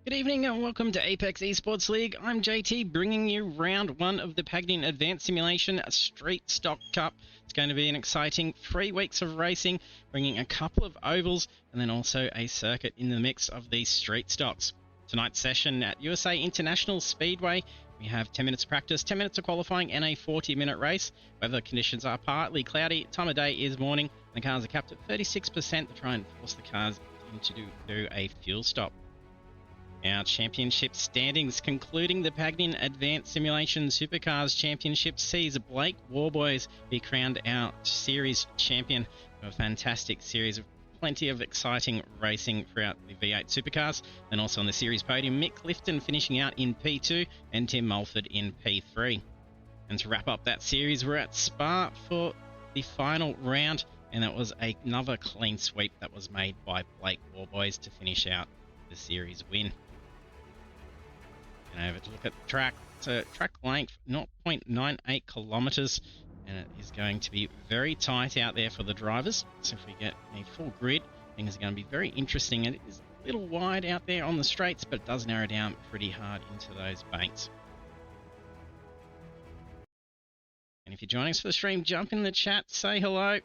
Good evening and welcome to Apex Esports League. I'm JT, bringing you round one of the Pagnian Advanced Simulation Street Stock Cup. It's going to be an exciting 3 weeks of racing, bringing a couple of ovals and then also a circuit in the mix of these street stocks. Tonight's session at USA International Speedway, we have 10 minutes of practice, 10 minutes of qualifying and a 40-minute race. Weather conditions are partly cloudy, time of day is morning, and the cars are capped at 36% to try and force the cars into do a fuel stop. Our championship standings, concluding the Pagnian Advanced Simulation Supercars Championship, sees Blake Warboys be crowned our series champion of a fantastic series of plenty of exciting racing throughout the V8 Supercars. And also on the series podium, Mick Clifton finishing out in P2 and Tim Mulford in P3. And to wrap up that series, we're at Spa for the final round, and that was another clean sweep that was made by Blake Warboys to finish out the series win. And over to look at the track. So track length 0.98 kilometers, and it is going to be very tight out there for the drivers. So if we get a full grid, things are going to be very interesting. And it is a little wide out there on the straights, but it does narrow down pretty hard into those banks. And if you're joining us for the stream, jump in the chat, say hello.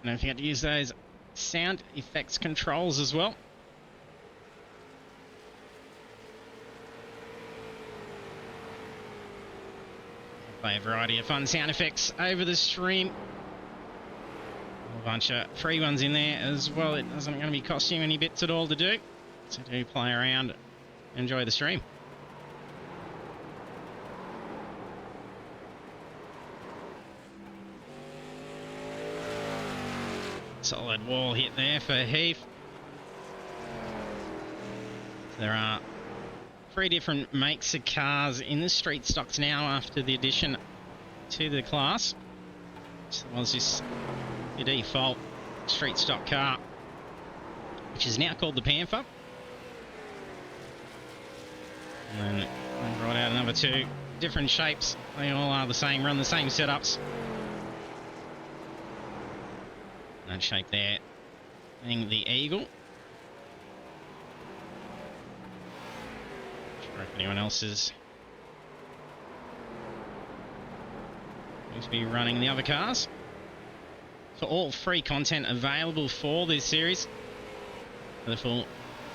And don't forget to use those sound effects controls as well. Play a variety of fun sound effects over the stream. A bunch of free ones in there as well. It isn't going to be costing you any bits at all to do. So do play around, enjoy the stream. Solid wall hit there for Heath. There are 3 different makes of cars in the street stocks now after the addition to the class. So it was just the default street stock car, which is now called the Panther. And then I brought out another 2 different shapes. They all are the same, run the same setups. That shape there being the Eagle. Not sure if anyone else is going to be running the other cars. For all free content available for this series, for the full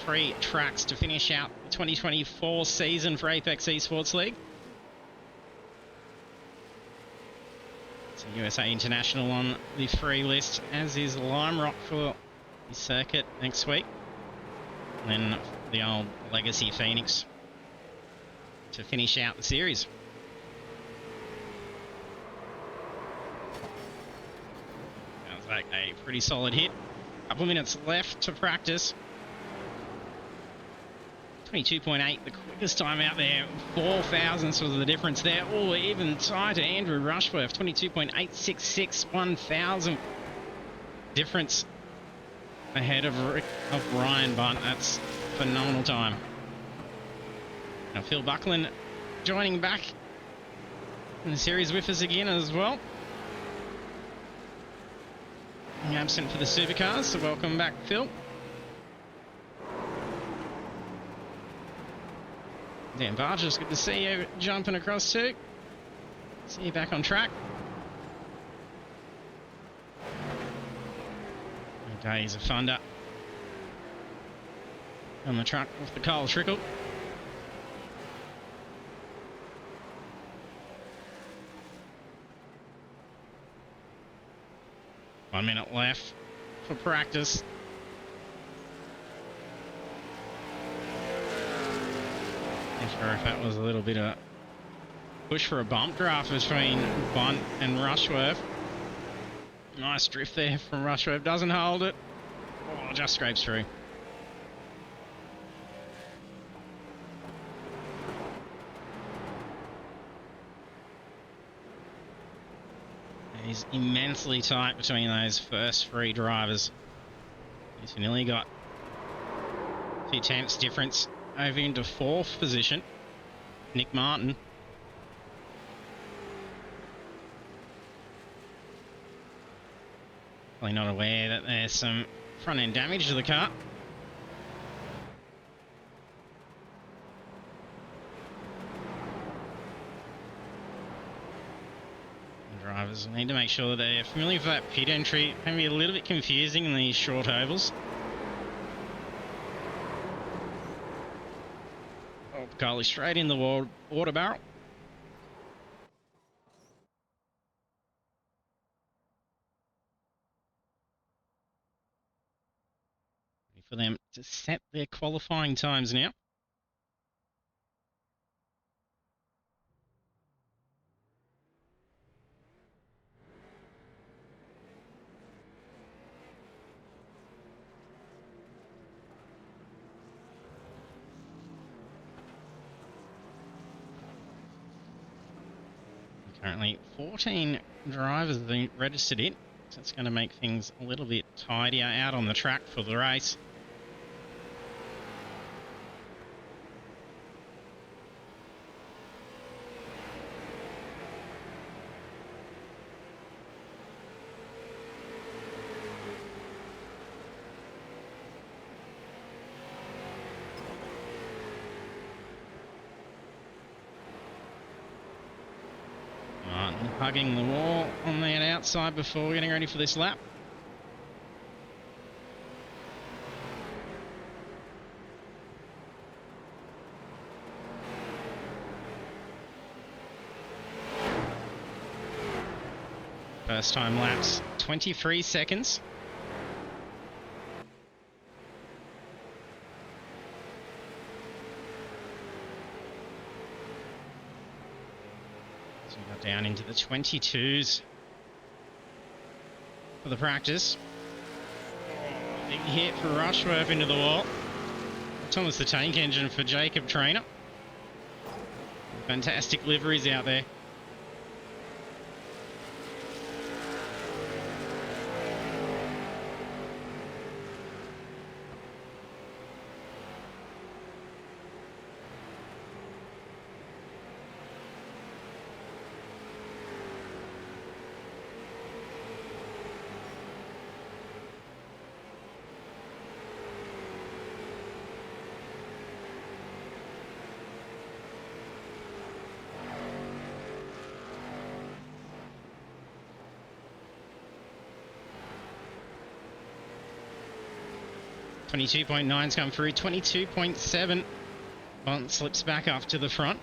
3 tracks to finish out the 2024 season for Apex Esports League. USA International on the free list, as is Lime Rock for the circuit next week. And then the old Legacy Phoenix to finish out the series. Sounds like a pretty solid hit. Couple minutes left to practice. 22.8, the quickest time out there. 4 thousandths was the difference there. Oh, even tighter. Andrew Rushworth, 22.866, 1 thousandth difference ahead of Ryan Bunt. That's phenomenal time. Now Phil Buckland joining back in the series with us again as well. Absent for the Supercars, so welcome back, Phil. Dan Barges, good to see you jumping across too. See you back on track. Days of thunder on the truck with the coal trickle. One minute left for practice. Not sure if that was a little bit of push for a bump draft between Bunt and Rushworth. Nice drift there from Rushworth, doesn't hold it. Oh, just scrapes through. It is immensely tight between those first 3 drivers. He's nearly got a few tenths difference over into 4th position. Nick Martin. Probably not aware that there's some front end damage to the car. Drivers need to make sure that they're familiar with that pit entry. It can be a little bit confusing in these short ovals. Oh, Carly straight in the water barrel. Ready for them to set their qualifying times now. Currently 14 drivers have been registered in, so it's going to make things a little bit tidier out on the track for the race. Hugging the wall on that outside before getting ready for this lap. First time laps, 23 seconds. Down into the 22s for the practice. Big hit for Rushworth into the wall. Thomas the tank engine for Jacob Trainer. Fantastic liveries out there. .9's come through, 22.7. Bont slips back up to the front.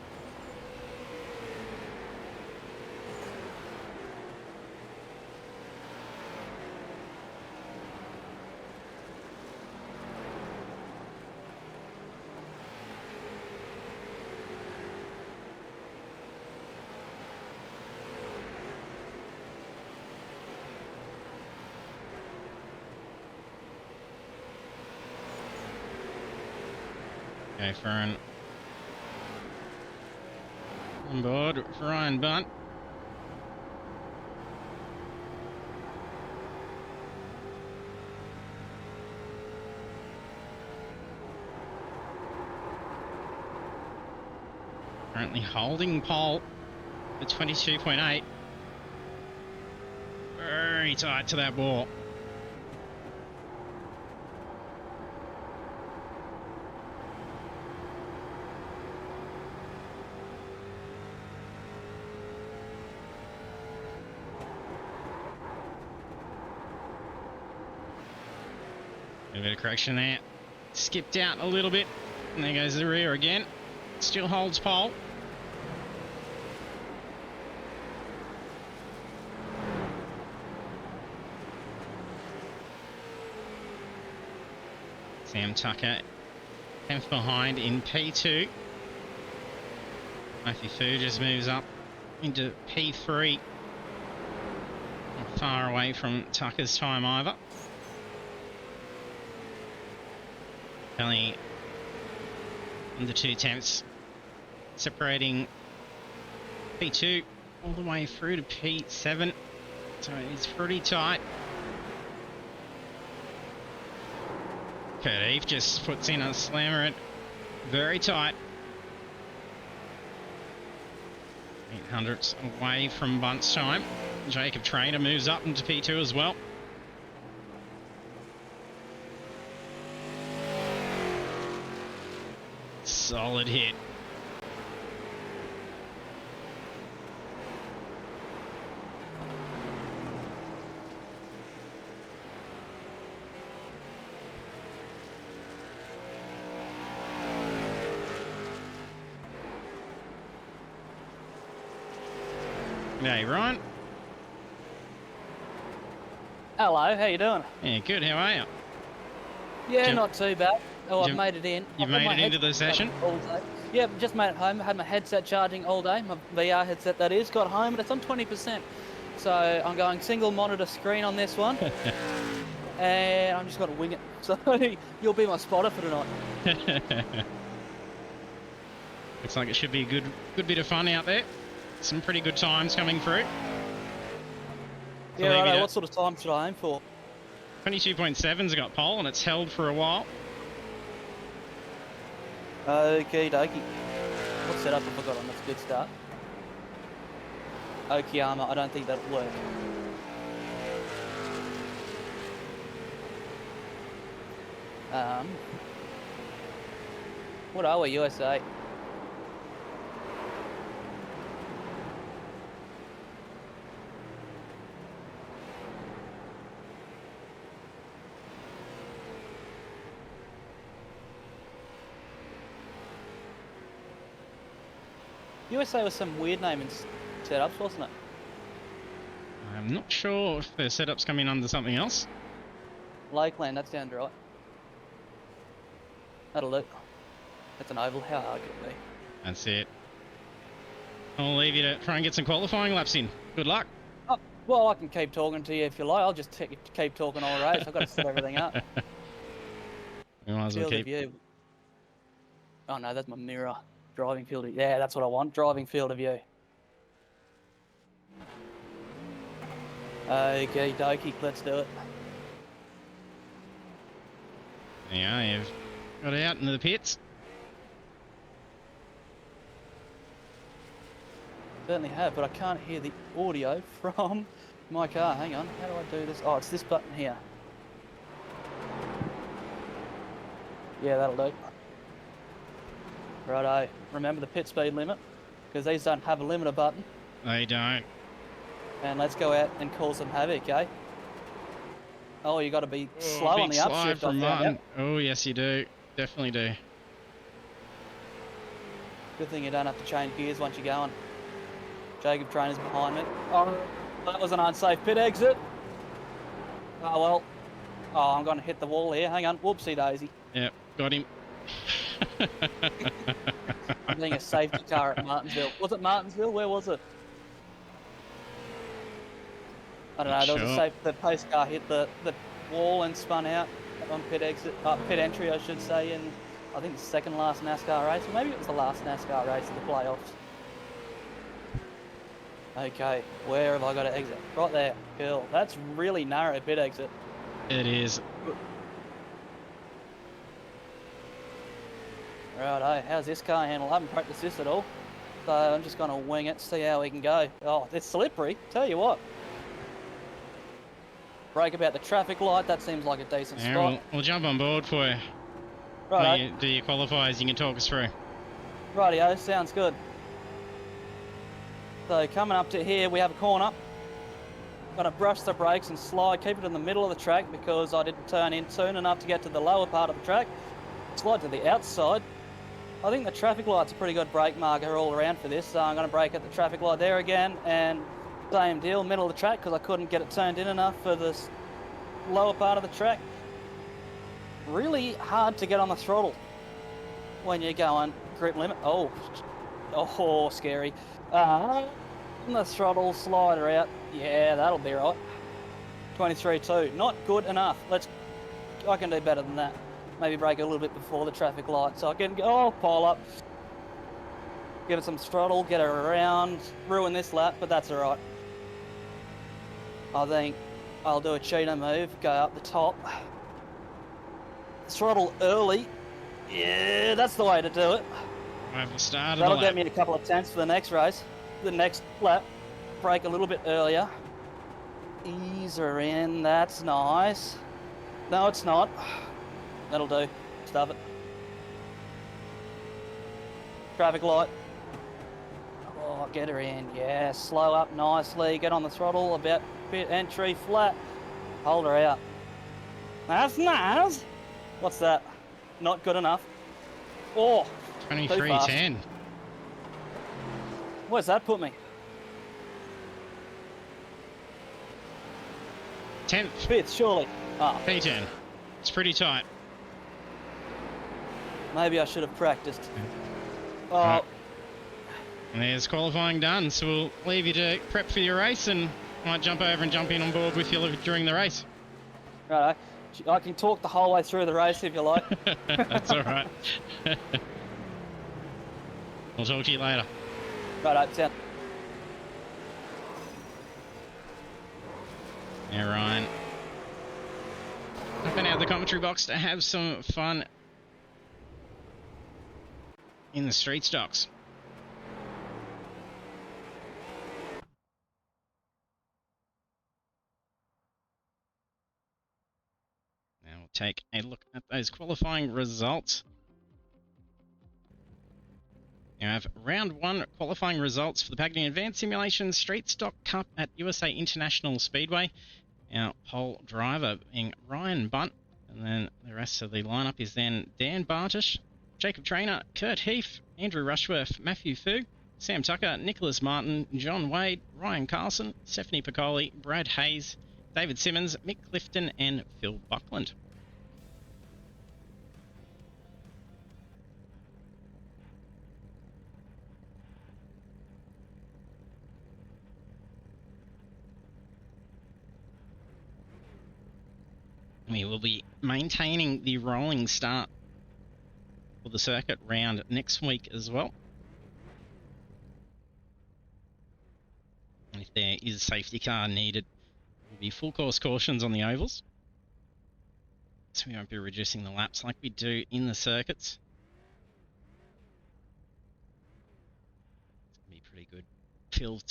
Okay, Fern on board for Ryan Bunt. Currently holding pole at 22.8. Very tight to that ball. A bit of correction there. Skipped out a little bit. And there goes the rear again. Still holds pole. Sam Tucker 10th behind in P2. Matthew Fu just moves up into P3. Not far away from Tucker's time either. Only under 2 tenths separating P2 all the way through to P7, so it's pretty tight. Kurt Eve just puts in a slammer at Very tight. 800s away from bunch time. Jacob Trainer moves up into P2 as well. Solid hit. G'day, Ryan. Hello, how you doing? Yeah, good. How are you? Yeah, not too bad. Oh, I've made it in. You've made it into the session? All day. Yeah, just made it home. Had my headset charging all day. My VR headset, that is. Got home, but it's on 20%. So I'm going single monitor screen on this one. And I'm just going to wing it. So you'll be my spotter for tonight. Looks like it should be a good bit of fun out there. Some pretty good times coming through. Yeah, right. What sort of time should I aim for? 22.7's got pole and it's held for a while. Okie dokie. What setup have I got on? That's a good start. Okayama, I don't think that'll work. What are we, USA? USA was some weird name in setups, wasn't it? I'm not sure if the setup's coming under something else. Lakeland, that sounds right. That'll do. That's an oval, how hard could it be? That's it. I'll leave you to try and get some qualifying laps in. Good luck. Oh, well, I can keep talking to you if you like. I'll just keep talking all race. I've got to set everything up. We might as well keep... View. Oh no, that's my mirror. Driving field of... Yeah, that's what I want. Driving field of view. Okay, dokie, let's do it. Yeah, you've got out into the pits. Certainly have, but I can't hear the audio from my car. Hang on, how do I do this? Oh, it's this button here. Yeah, that'll do. Righto, remember the pit speed limit, because these don't have a limiter button. They don't. And let's go out and cause some havoc, eh? Oh, you got to be slow on the upshift. From Martin. Oh, yes, you do. Definitely do. Good thing you don't have to change gears once you're going. Jacob Trainer's behind me. Oh, that was an unsafe pit exit. Oh, well. Oh, I'm going to hit the wall here. Hang on. Whoopsie daisy. Yep, got him. I'm being a safety car at Martinsville. Was it Martinsville? Where was it? I don't know. There was a safe. The pace car hit the wall and spun out on pit exit, pit entry, I should say, in I think the second last NASCAR race, or maybe it was the last NASCAR race of the playoffs. Okay, where have I got to exit? Right there. Cool. That's really narrow pit exit. It is. Righto, how's this car handle? I haven't practiced this at all, so I'm just going to wing it, see how we can go. Oh, it's slippery, tell you what. Brake about the traffic light, that seems like a decent spot. We'll jump on board for you. Right. Do your qualifiers, you can talk us through. Rightio, sounds good. So coming up to here, we have a corner. Got to brush the brakes and slide, keep it in the middle of the track because I didn't turn in soon enough to get to the lower part of the track. Slide to the outside. I think the traffic light's a pretty good brake marker all around for this, so I'm going to brake at the traffic light there again, and same deal, middle of the track, because I couldn't get it turned in enough for this lower part of the track. Really hard to get on the throttle when you're going grip limit. Oh, scary. On the throttle, slider out. Yeah, that'll be right. 23.2, not good enough. I can do better than that. Maybe brake a little bit before the traffic light so I can go, pile up, give it some throttle, get her around, ruin this lap, but that's alright. I think I'll do a cheater move, go up the top, throttle early, Yeah, that's the way to do it. Over the start of the That'll lap. get me a couple of tenths for the next race. The next lap, brake a little bit earlier. Ease her in, that's nice. No, it's not. That'll do. Stuff it. Traffic light. Oh, get her in. Yeah, slow up nicely. Get on the throttle. About bit entry flat. Hold her out. That's nice. What's that? Not good enough. Oh, 23.10. where's that put me? 10th. Fifth, surely. Ah, P10. It's pretty tight. maybe I should have practiced. Oh, Right. And there's qualifying done, so we'll leave you to prep for your race and might jump over and jump in on board with you during the race. righto. I can talk the whole way through the race if you like. That's all right. I'll talk to you later. Righto, sound. Yeah, Ryan. Up and out of the commentary box to have some fun in the street stocks. Now we'll take a look at those qualifying results. You have round 1 qualifying results for the Pagnian Advanced Simulation Street Stock Cup at USA International Speedway. Our pole driver being Ryan Bunt, and then the rest of the lineup is then Dan Bartish, Jacob Trainer, Kurt Heath, Andrew Rushworth, Matthew Fu, Sam Tucker, Nicholas Martin, John Wade, Ryan Carlson, Stephanie Piccoli, Brad Hayes, David Simmons, Mick Clifton, and Phil Buckland. We will be maintaining the rolling start for the circuit round next week as well. And if there is a safety car needed, there will be full course cautions on the ovals. So we won't be reducing the laps like we do in the circuits. It's going to be pretty good. Field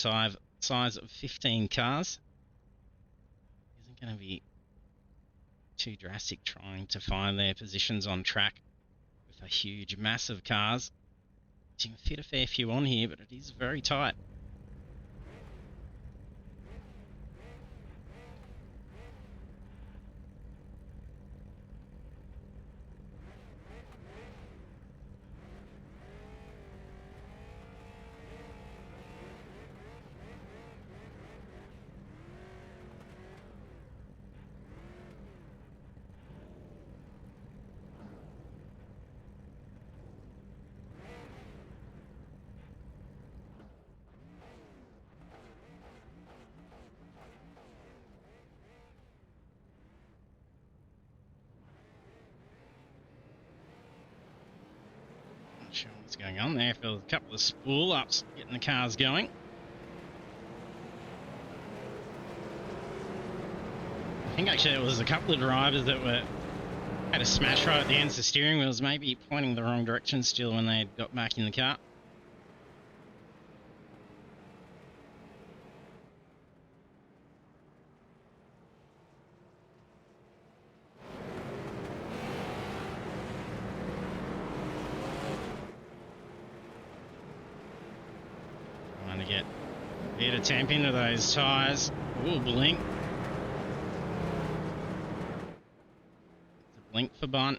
size of 15 cars. Isn't going to be too drastic trying to find their positions on track with a huge mass of cars. You can fit a fair few on here, but it is very tight. Not sure what's going on there. Feel a couple of spool ups getting the cars going. I think actually it was a couple of drivers that had a smash right at the ends of the steering wheels, maybe pointing the wrong direction still when they got back in the car. Trying to get a bit of temp into those tyres. Ooh, blink. It's a blink for Bunt.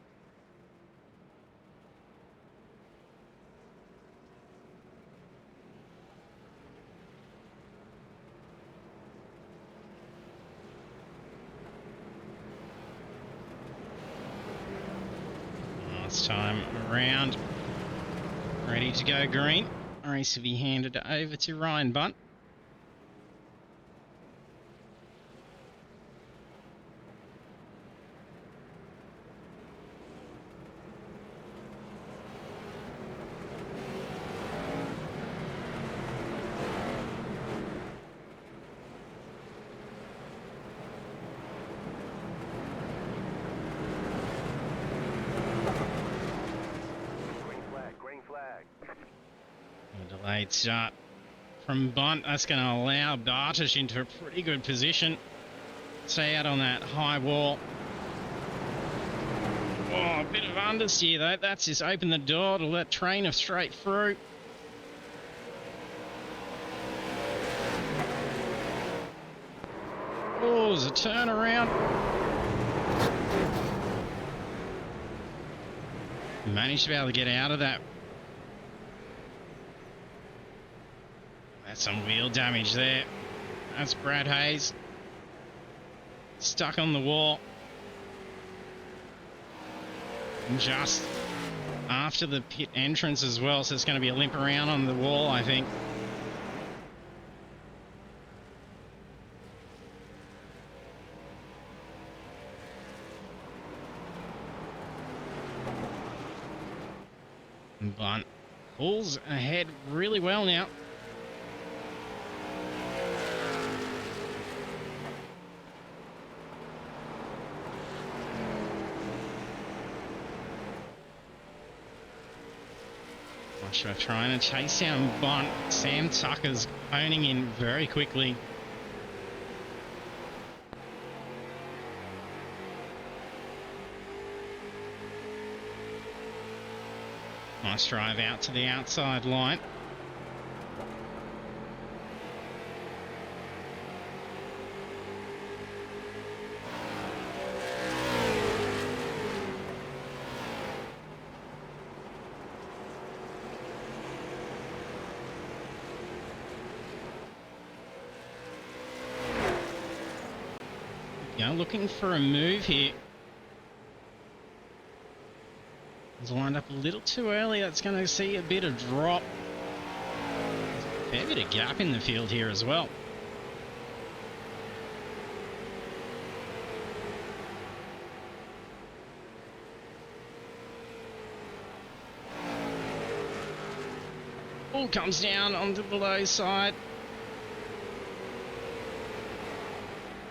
Last time around. Ready to go green. Race will be handed over to Ryan Bunt. Late start from Bunt. That's going to allow Bartosz into a pretty good position. Stay out on that high wall. Oh, a bit of understeer though. That's just opened the door to let Trainer straight through. Oh, there's a turnaround. Managed to be able to get out of that. That's some wheel damage there. That's Brad Hayes. Stuck on the wall. And just after the pit entrance as well, so it's going to be a limp around on the wall, I think. Bunt pulls ahead really well now. Joshua trying to chase down Bunt. Sam Tucker's honing in very quickly. Nice drive out to the outside line. Looking for a move here. He's lined up a little too early. That's going to see a bit of drop. Fair bit of gap in the field here as well. All comes down onto the low side.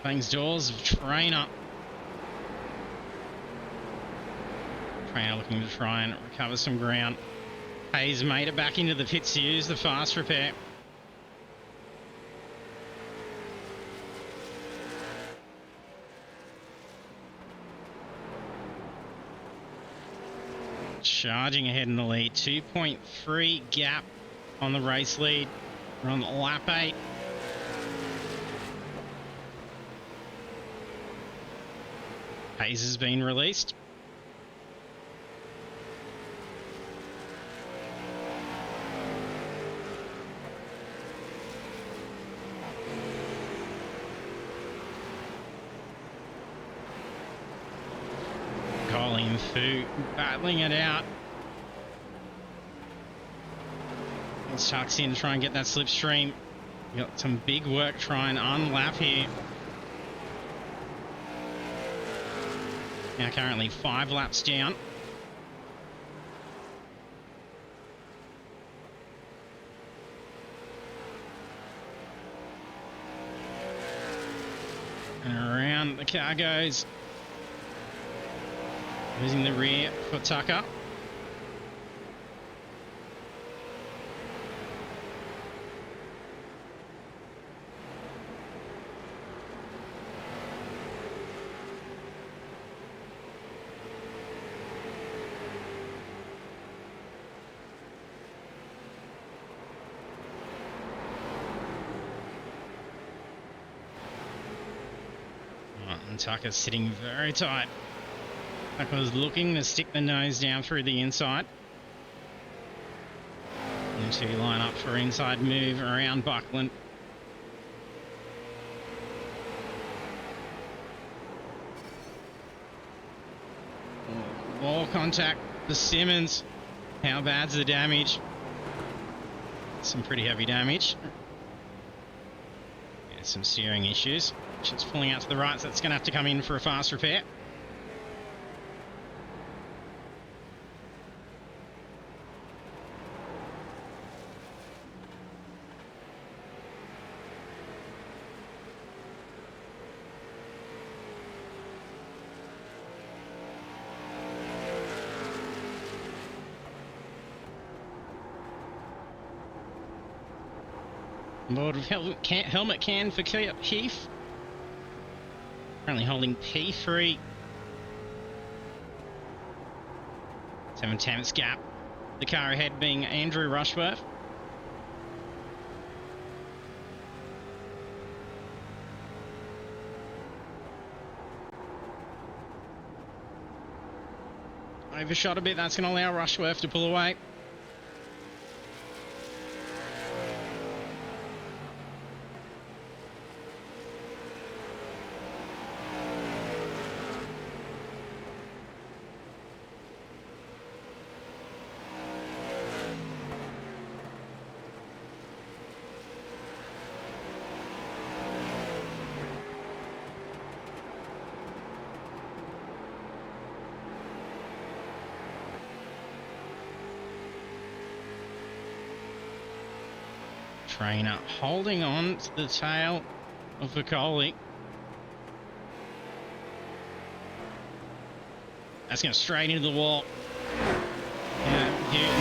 Bangs doors of Trainer. Trainer looking to try and recover some ground. Hayes made it back into the pits to use the fast repair. Charging ahead in the lead. 2.3 gap on the race lead. We're on lap 8. Hayes has been released. Colin Fu battling it out. Let's tucks in to try and get that slipstream. Got some big work trying to unlap here. Now currently 5 laps down. And around the car goes. Losing the rear for Tucker. And Tucker's sitting very tight. Tucker's looking to stick the nose down through the inside. And to line up for inside move around Buckland. Wall contact for Simmons. How bad's the damage? Some pretty heavy damage. Yeah, some steering issues. It's pulling out to the right, so that's going to have to come in for a fast repair. Board of helmet can for Keith. Currently holding P3. 7/10 gap. The car ahead being Andrew Rushworth. Overshot a bit, that's going to allow Rushworth to pull away. Trainer holding on to the tail of Vicoli. That's going straight into the wall.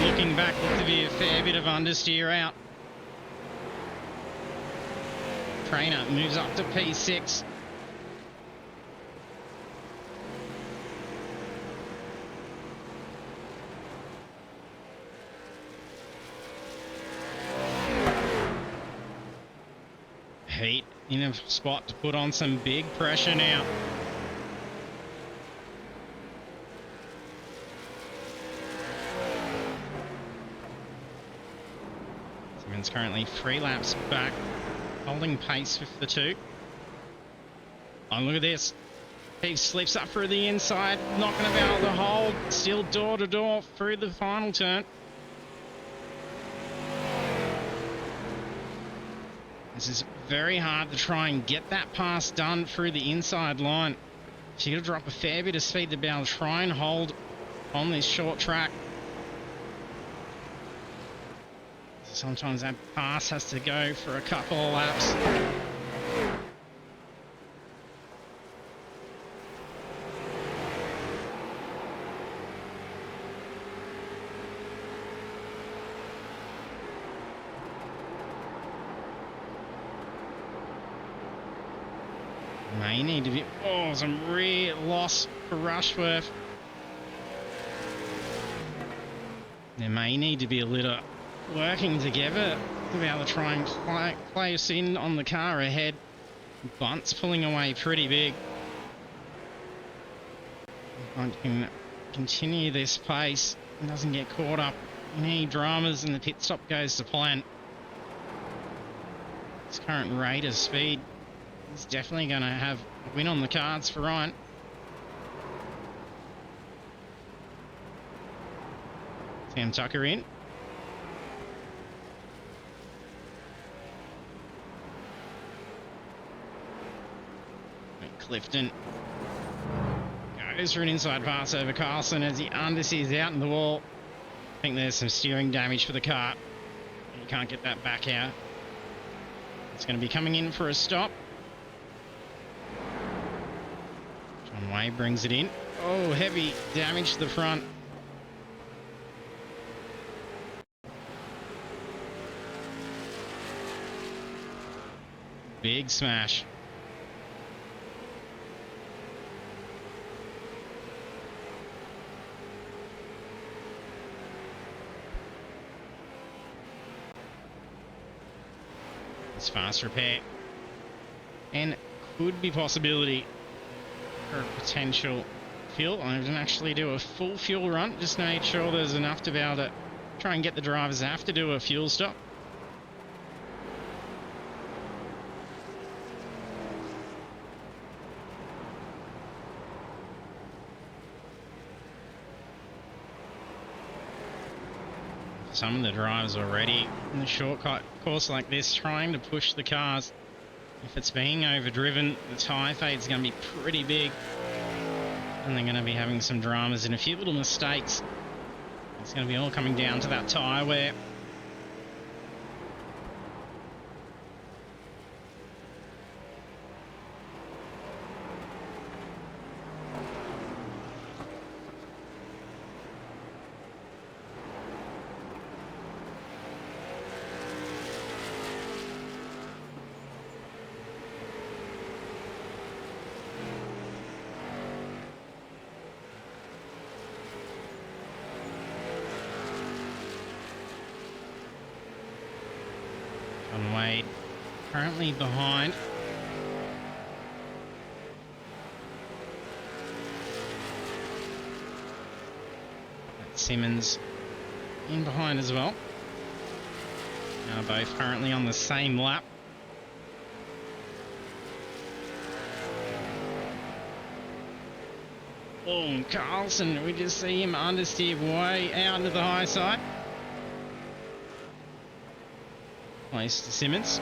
Looking back, looks to be a fair bit of understeer out. Trainer moves up to P6. Heat in a spot to put on some big pressure now. Simmons currently 3 laps back, holding pace with the 2. Oh, look at this. He slips up through the inside, not going to be able to hold, still door to door through the final turn. This is very hard to try and get that pass done through the inside line. So you got to drop a fair bit of speed to be able to try and hold on this short track. Sometimes that pass has to go for a couple of laps. May need to be... Oh, some rear loss for Rushworth. There may need to be a little working together to be able to try and close in on the car ahead. Bunt's pulling away pretty big. If I can continue this pace and doesn't get caught up in any dramas and the pit stop goes to plan. This current rate of speed is definitely going to have a win on the cards for Ryan. Sam Tucker in. Clifton goes for an inside pass over Carlson as he undersees out in the wall. I think there's some steering damage for the car. You can't get that back out. It's going to be coming in for a stop. John Way brings it in. Oh, heavy damage to the front. Big smash. It's fast repair. And could be possibility for a potential fuel. I didn't actually do a full fuel run, just made sure there's enough to be able to try and get the drivers to have to do a fuel stop. Some of the drivers already in the shortcut course like this trying to push the cars. If it's being overdriven, the tyre fade's going to be pretty big. And they're going to be having some dramas and a few little mistakes. It's going to be all coming down to that tyre wear. And Wade currently behind. Simmons in behind as well. Now both currently on the same lap. Oh, Carlson, we just see him understeer way out to the high side. Close to Simmons.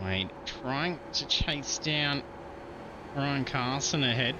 Wade trying to chase down Ryan Carlson ahead.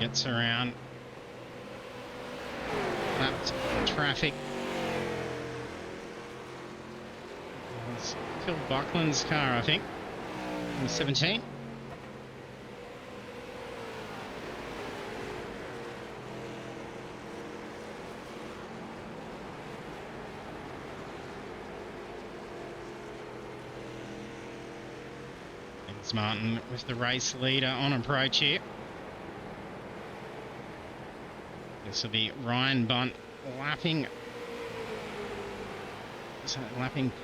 Gets around that traffic. It's Phil Buckland's car, I think, in 17. It's Martin with the race leader on approach here. This will be Ryan Bunt lapping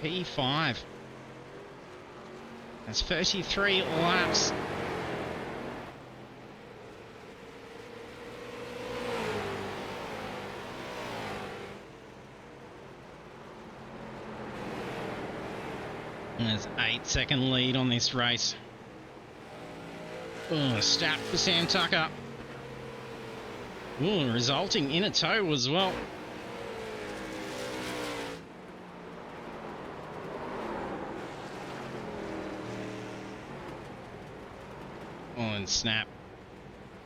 P5. That's 33 laps. And there's 8-second lead on this race. Oh, stat for Sam Tucker. Ooh, resulting in a tow as well. Oh, and Snap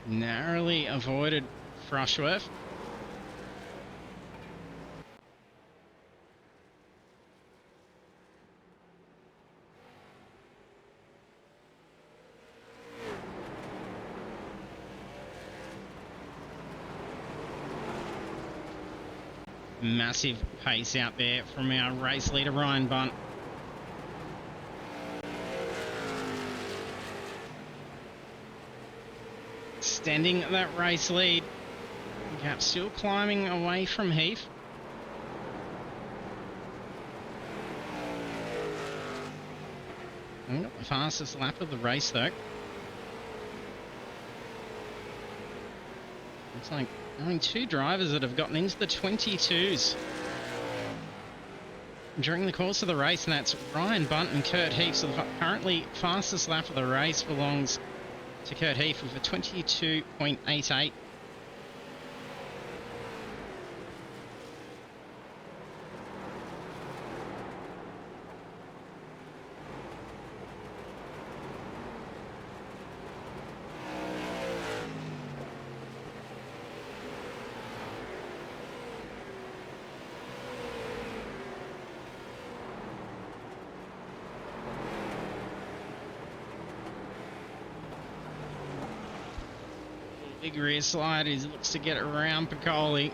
narrowly avoided Frushworth. Massive pace out there from our race leader, Ryan Bunt. Extending that race lead. Gap still climbing away from Heath. Got the fastest lap of the race though. Looks like only 2 drivers that have gotten into the 22s during the course of the race, and that's Ryan Bunt and Kurt Heath. So the currently fastest lap of the race belongs to Kurt Heath with a 22.88. Big rear slide, he looks to get around Piccoli.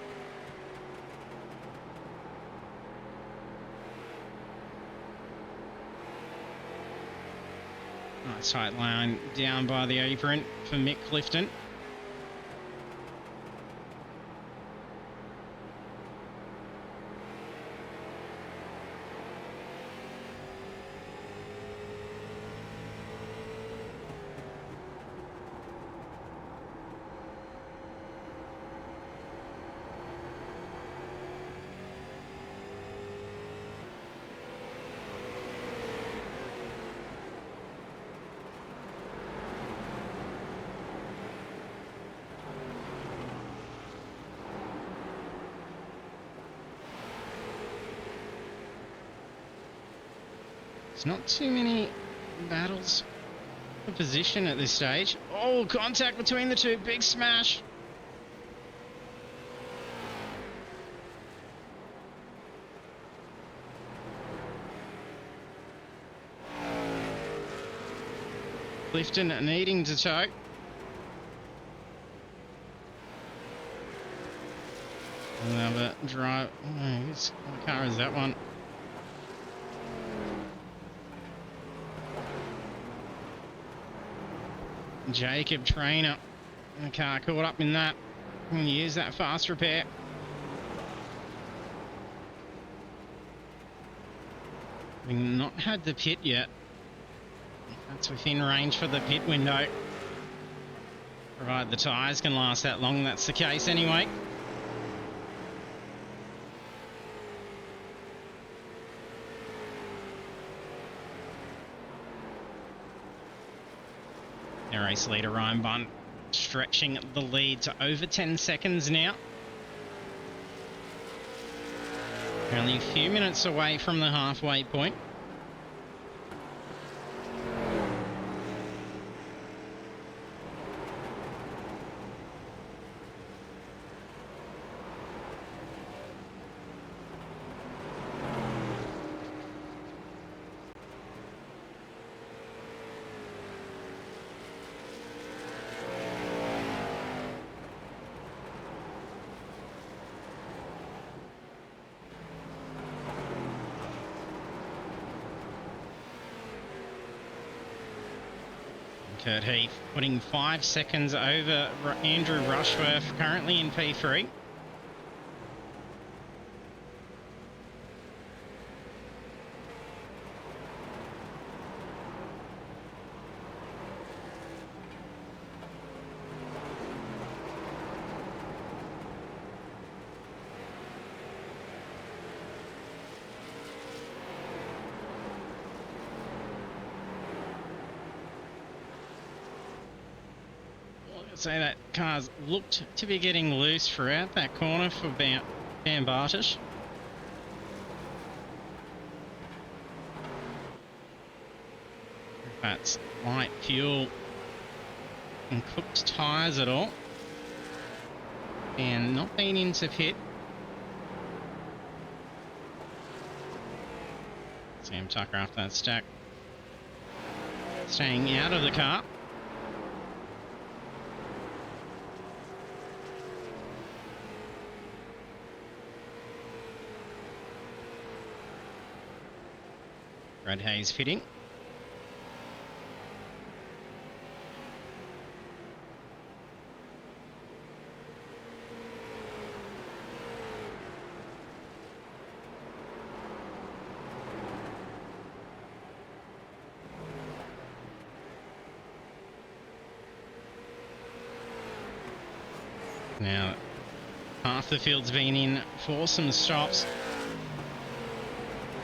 Nice tight line down by the apron for Mick Clifton. There's not too many battles for position at this stage. Oh, contact between the two. Big smash. Clifton needing to tow. Another drive. Oh, whose car is that one? Jacob Trainer. The car caught up in that. Can use that fast repair. We've not had the pit yet. That's within range for the pit window. Provided the tyres can last that long, that's the case anyway. Their race leader Ryan Bunn stretching the lead to over 10 seconds now. Only a few minutes away from the halfway point. Kurt Heath putting 5 seconds over Andrew Rushworth, currently in P3. So that car's looked to be getting loose throughout that corner for Bam Bartish. If that's light fuel and cooked tyres at all. And not been into pit. Sam Tucker after that stack. Staying out of the car. Brad Hayes fitting. Now, half the field's been in for some stops.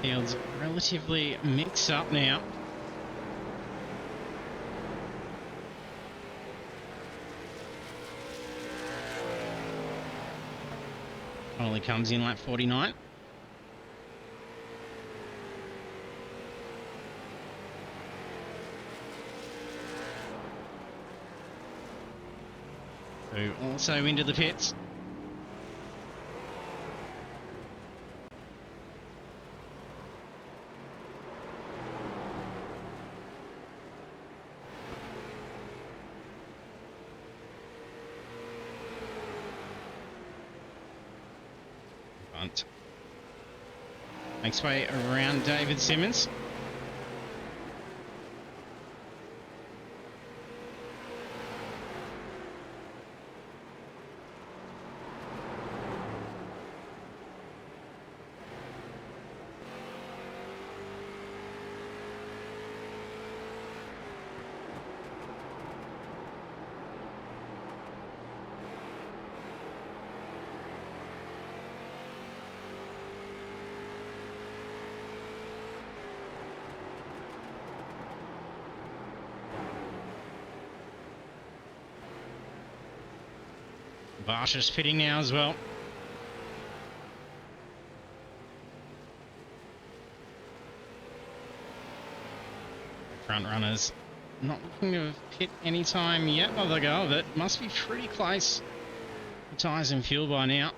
Field's relatively mixed up now. Only comes in lap 49. So also into the pits. Makes way around David Simmons. Barsha's fitting now as well. Front runners not looking to have hit any time yet by the go of it. Must be pretty close to tyres and fuel by now.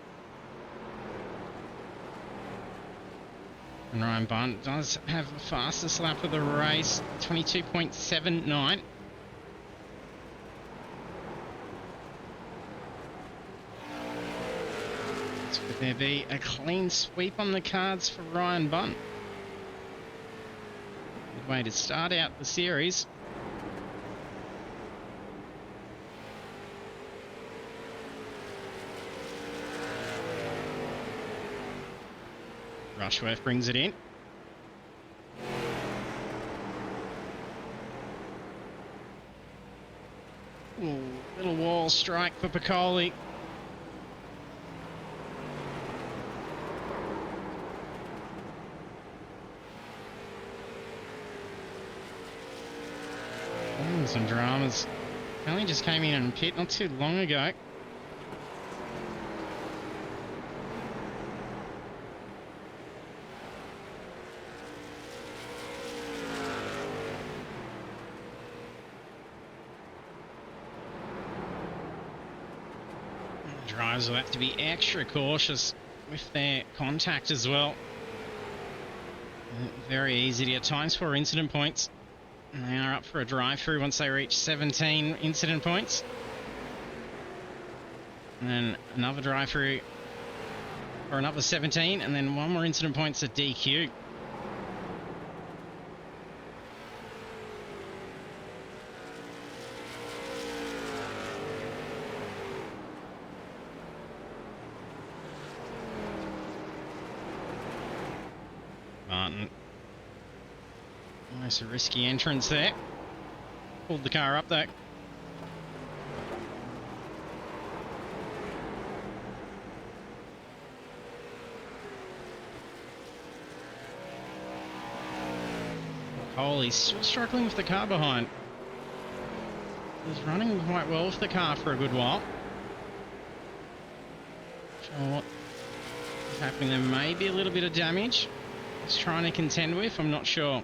And Ryan Bunt does have the fastest lap of the race, 22.79. So would there be a clean sweep on the cards for Ryan Bunt? Good way to start out the series. Rushworth brings it in. Ooh, little wall strike for Piccoli. Some dramas. Only just came in and pit not too long ago. Drivers will have to be extra cautious with their contact as well. Very easy to get times for incident points. And they are up for a drive-through once they reach 17 incident points. And then another drive-through for another 17, and then one more incident points at DQ. Martin. Almost a risky entrance there. Pulled the car up though. Piccoli's still struggling with the car behind. He's running quite well with the car for a good while. Not sure what is happening. There may be a little bit of damage he's trying to contend with. I'm not sure.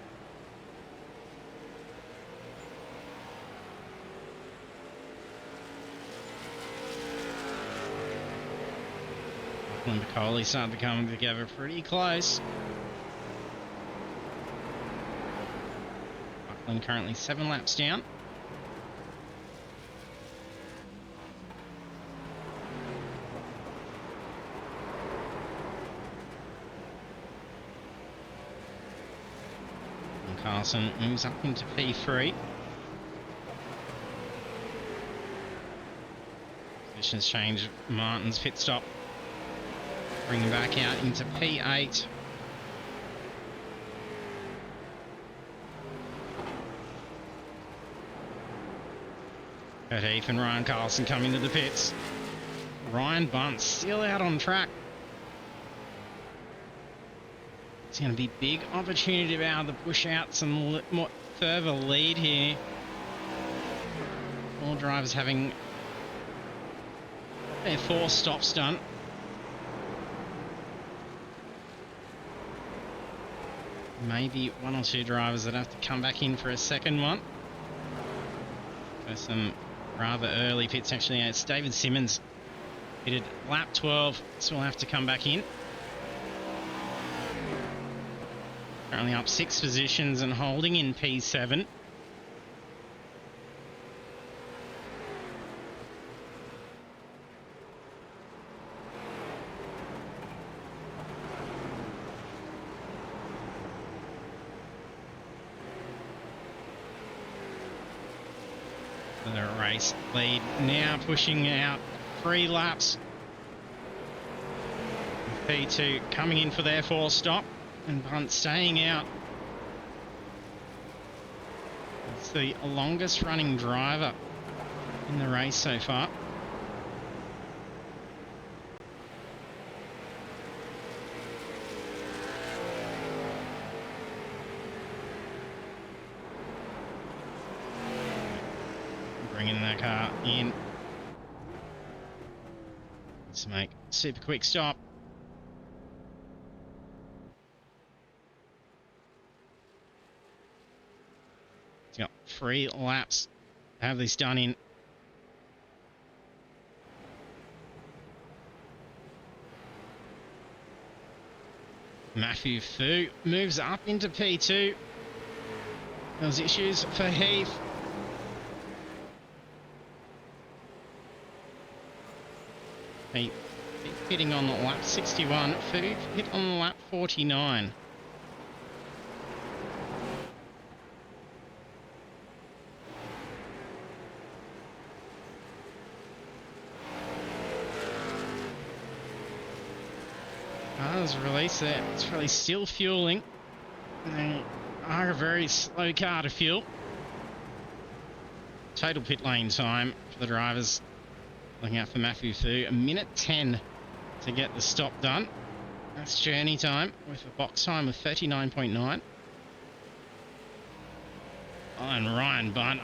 And Piccoli started to come together pretty close. Buckland currently 7 laps down. And Carlson moves up into P3. Positions change. Martin's pit stop. Bring him back out into P8. Kurt Heath and Ryan Carlson come into the pits. Ryan Bunt still out on track. It's going to be big opportunity to be able to push out some more further lead here. All drivers having their 4 stops done. Maybe 1 or 2 drivers that have to come back in for a second one. There's some rather early pits actually. It's David Simmons. He did lap 12, so we'll have to come back in. Currently up 6 positions and holding in P7. The race lead now pushing out 3 laps. P2 coming in for their 4th stop, and Bunt staying out. It's the longest running driver in the race so far. Bringing that car in. Let's make a super quick stop. He's got 3 laps to have this done in. Matthew Fu moves up into P2. Those issues for Heath. Heath hitting on lap 61. Fu hit on lap 49. Cars release there. It's really still fueling. They are a very slow car to fuel. Total pit lane time for the drivers. Looking out for Matthew Fu. 1:10 to get the stop done. That's journey time with a box time of 39.9. Oh, and Ryan Bunt,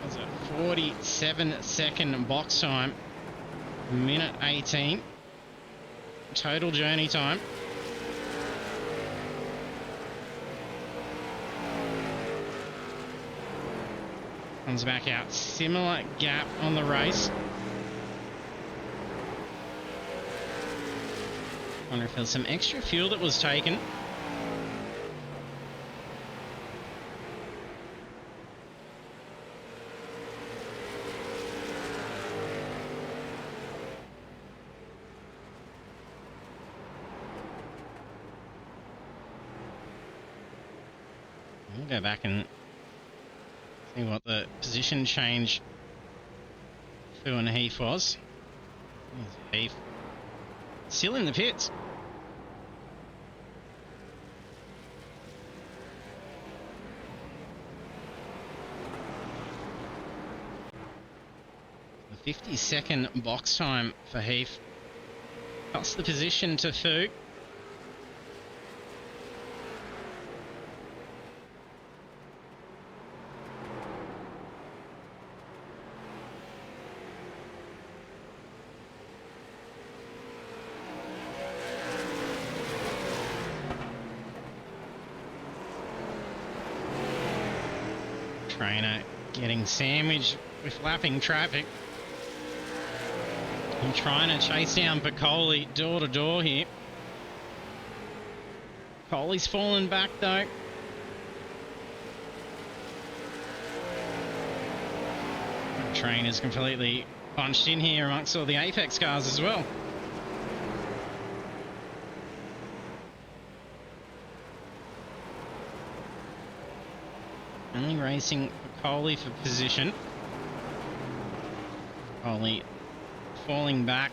was a 47-second box time. 1:18. Total journey time. Comes back out. Similar gap on the race. Wonder if there's some extra fuel that was taken. We'll go back and see what the position change Fu and Heath was. There's Heath still in the pits. The 50-second box time for Heath. Cost the position to Fu. Trainer getting sandwiched with lapping traffic. I'm trying to chase down Piccoli door to door here. Picoli's fallen back though. The trainer's completely bunched in here amongst all the Apex cars as well. Only racing Piccoli for position. Piccoli falling back.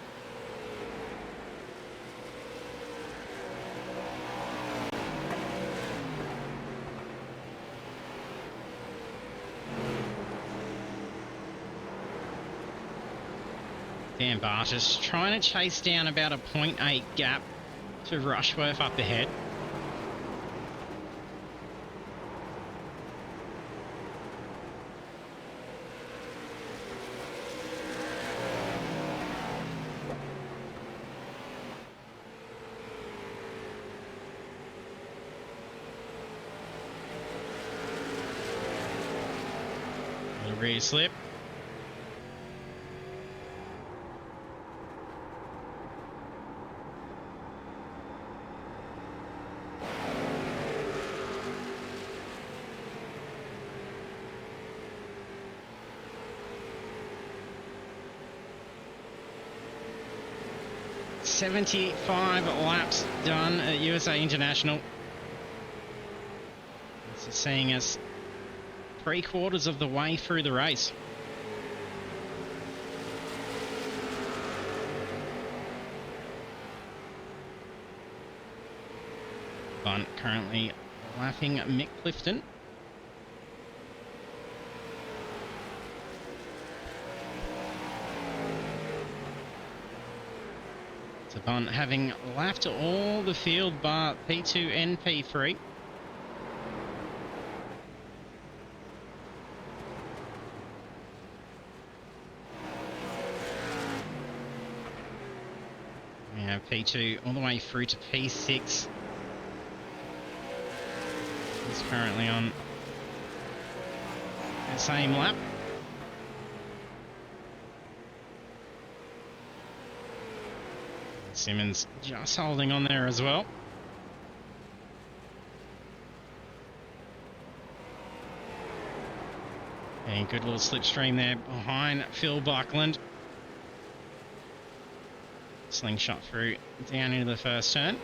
Dan Bartis trying to chase down about a 0.8 gap to Rushworth up ahead. Rear slip. "75 laps done at USA International. This is seeing us 3/4 of the way through the race. Bunt currently lapping Mick Clifton. So Bunt having lapped all the field bar P2 and P3. P2 all the way through to P6. He's currently on the same lap. Simmons just holding on there as well. A good little slipstream there behind Phil Buckland. Slingshot through down into the first turn.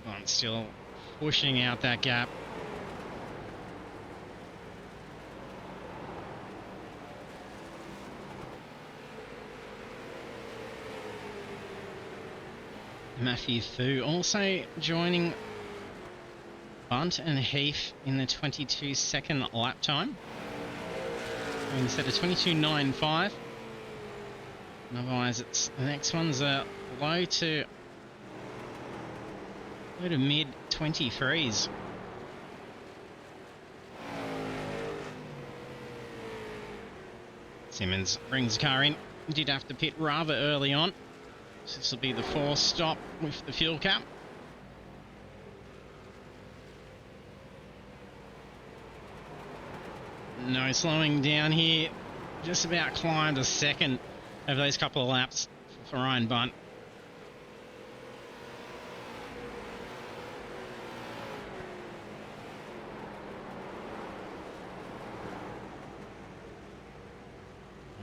But still pushing out that gap. Matthew Thu also joining Bunt and Heath in the 22-second lap time. Instead of 22.95. Otherwise, the next one's a low to mid 23s. Simmons brings the car in. Did have to pit rather early on. So this will be the fourth stop with the fuel cap. No slowing down here. Just about climbed a second over those couple of laps for Ryan Bunt.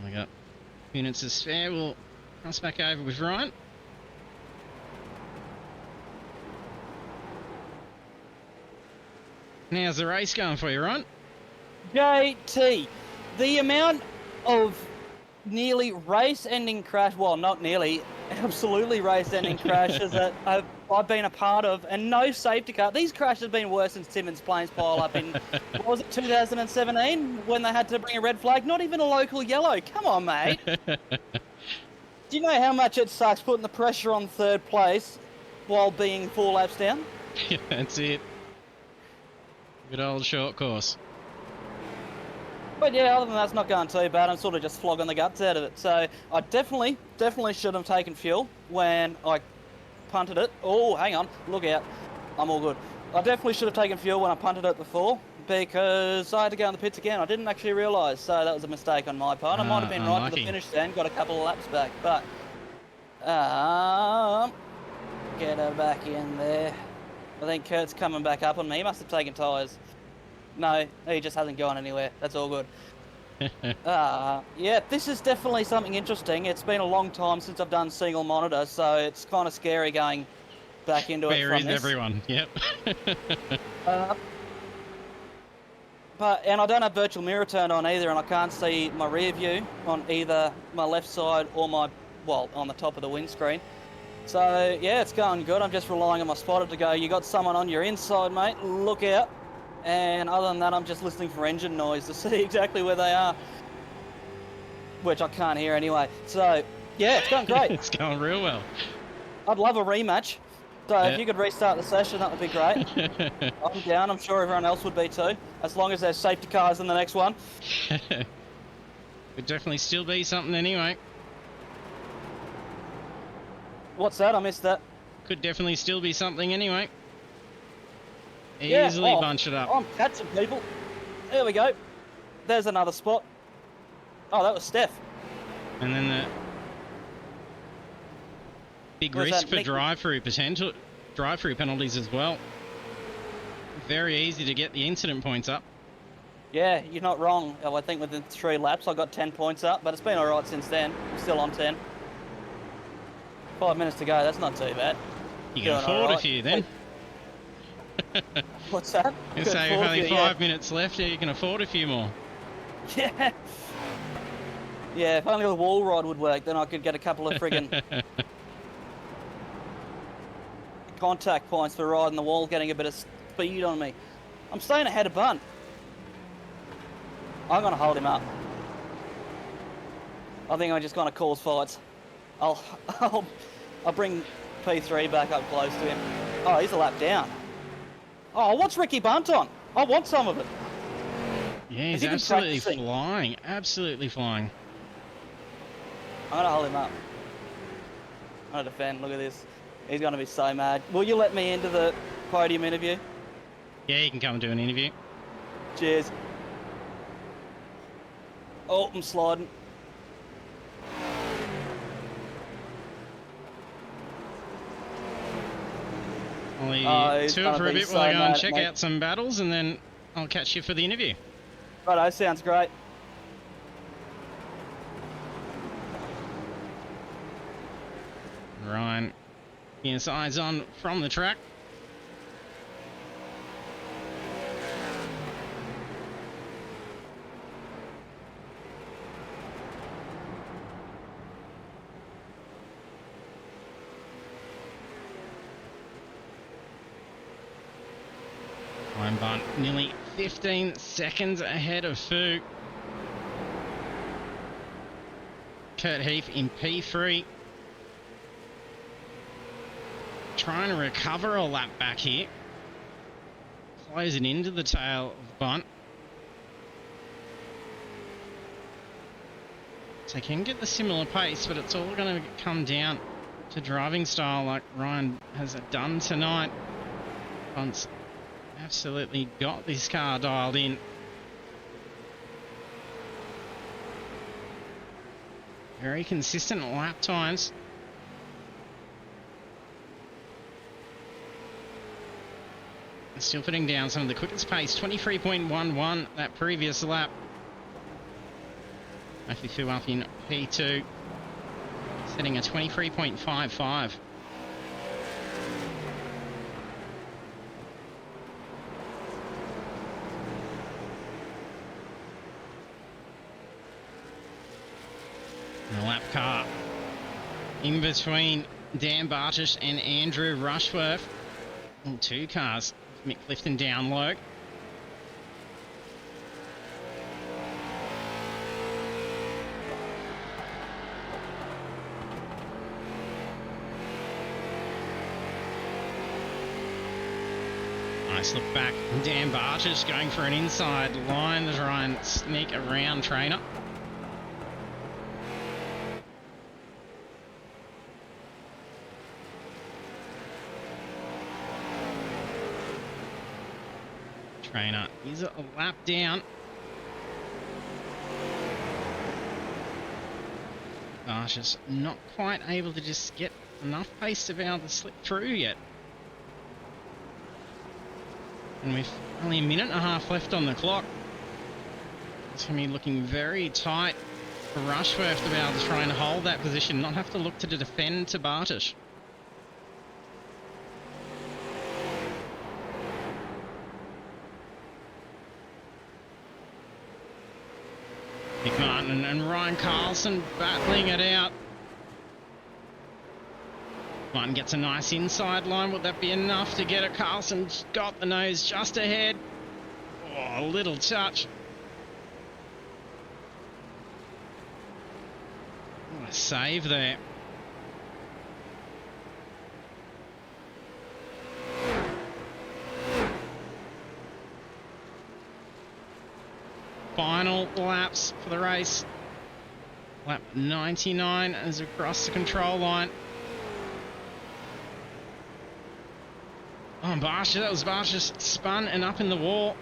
We got minutes to spare. We'll cross back over with Ryan. How's the race going for you, Ryan? JT, the amount of nearly race-ending crash, well, not nearly, absolutely race-ending crashes that I've been a part of, and no safety car. These crashes have been worse since Simmons Plains pile up in, what was it, 2017, when they had to bring a red flag? Not even a local yellow. Come on, mate. Do you know how much it sucks putting the pressure on third place while being 4 laps down? Yeah, that's it. Good old short course. But yeah, other than that, it's not going too bad. I'm sort of just flogging the guts out of it. So I definitely should have taken fuel when I punted it. Oh, hang on, look out. I'm all good. I definitely should have taken fuel when I punted it before because I had to go in the pits again. I didn't actually realise, so that was a mistake on my part. I might have been right to the finish then, got a couple of laps back, but get her back in there. I think Kurt's coming back up on me. He must have taken tyres. No, he just hasn't gone anywhere. That's all good. Yeah, this is definitely something interesting. It's been a long time since I've done single monitor, so it's kind of scary going back into it from this. Everyone, yep. And I don't have virtual mirror turned on either, and I can't see my rear view on either my left side or on the top of the windscreen. So, yeah, it's going good. I'm just relying on my spotter to go, you got someone on your inside, mate, look out. And other than that, I'm just listening for engine noise to see exactly where they are, which I can't hear anyway. So, yeah, it's going great. It's going real well. I'd love a rematch. So if you could restart the session, that would be great. I'm down. I'm sure everyone else would be too, as long as there's safety cars in the next one. Could definitely still be something anyway. What's that? I missed that. Could definitely still be something anyway. Easily bunch it up. I'm catching people. There we go. There's another spot. Oh, that was Steph. And then the big risk for drive-through penalties as well. Very easy to get the incident points up. Yeah, you're not wrong. I think within 3 laps I got 10 points up, but it's been all right since then. I'm still on 10. 5 minutes to go. That's not too bad. You can afford a few then. What's that? You say if only 5 minutes left, you can afford a few more. Yeah. Yeah, if only the wall ride would work, then I could get a couple of friggin' contact points for riding the wall, getting a bit of speed on me. I'm staying ahead of Bun. I'm going to hold him up. I think I'm just going to cause fights. I'll bring P3 back up close to him. Oh, he's a lap down. Oh, what's Ricky Bunt on? I want some of it. Yeah, he's absolutely flying. Absolutely flying. I'm gonna hold him up. I'm gonna defend. Look at this. He's gonna be so mad. Will you let me into the podium interview? Yeah, you can come and do an interview. Cheers. Oh, I'm sliding. I'll leave Oh, you he's to it gonna for a be bit so while I go and mad at check me. out some battles, and then I'll catch you for the interview. Righto, sounds great. Ryan, his eyes on from the track. Ryan Bunt nearly 15 seconds ahead of Fu. Kurt Heath in P3. Trying to recover a lap back here. Closing into the tail of Bunt. So they can get the similar pace, but it's all going to come down to driving style like Ryan has done tonight. Bunt's absolutely got this car dialed in. Very consistent lap times. Still putting down some of the quickest pace, 23.11 that previous lap. Matthew Fu up in P2, setting a 23.55. And a lap car in between Dan Bartish and Andrew Rushworth. And two cars, Mick Clifton down low. Nice look back. Dan Bartish going for an inside line to try and sneak around Trainer. Trainer is a lap down. Bartish not quite able to just get enough pace to be able to slip through yet. And with only a minute and a half left on the clock, it's going to be looking very tight for Rushworth to be able to try and hold that position, not have to look to defend to Bartish. Nick Martin and Ryan Carlson battling it out. Martin gets a nice inside line. Would that be enough to get it? Carlson's got the nose just ahead. Oh, a little touch. What a save there. Final laps for the race. Lap 99 is across the control line. Oh, Bartish, that was Bartish spun and up in the wall.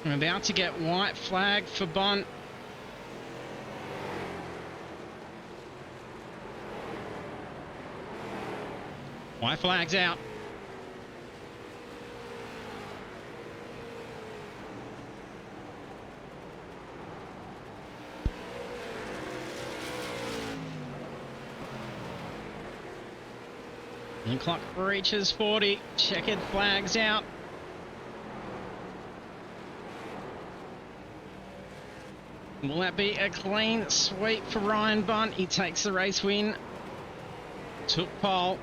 I'm about to get white flag for Bunt. White flag's out. The clock reaches 40. Checkered flags out. Will that be a clean sweep for Ryan Bunt? He takes the race win. Took pole.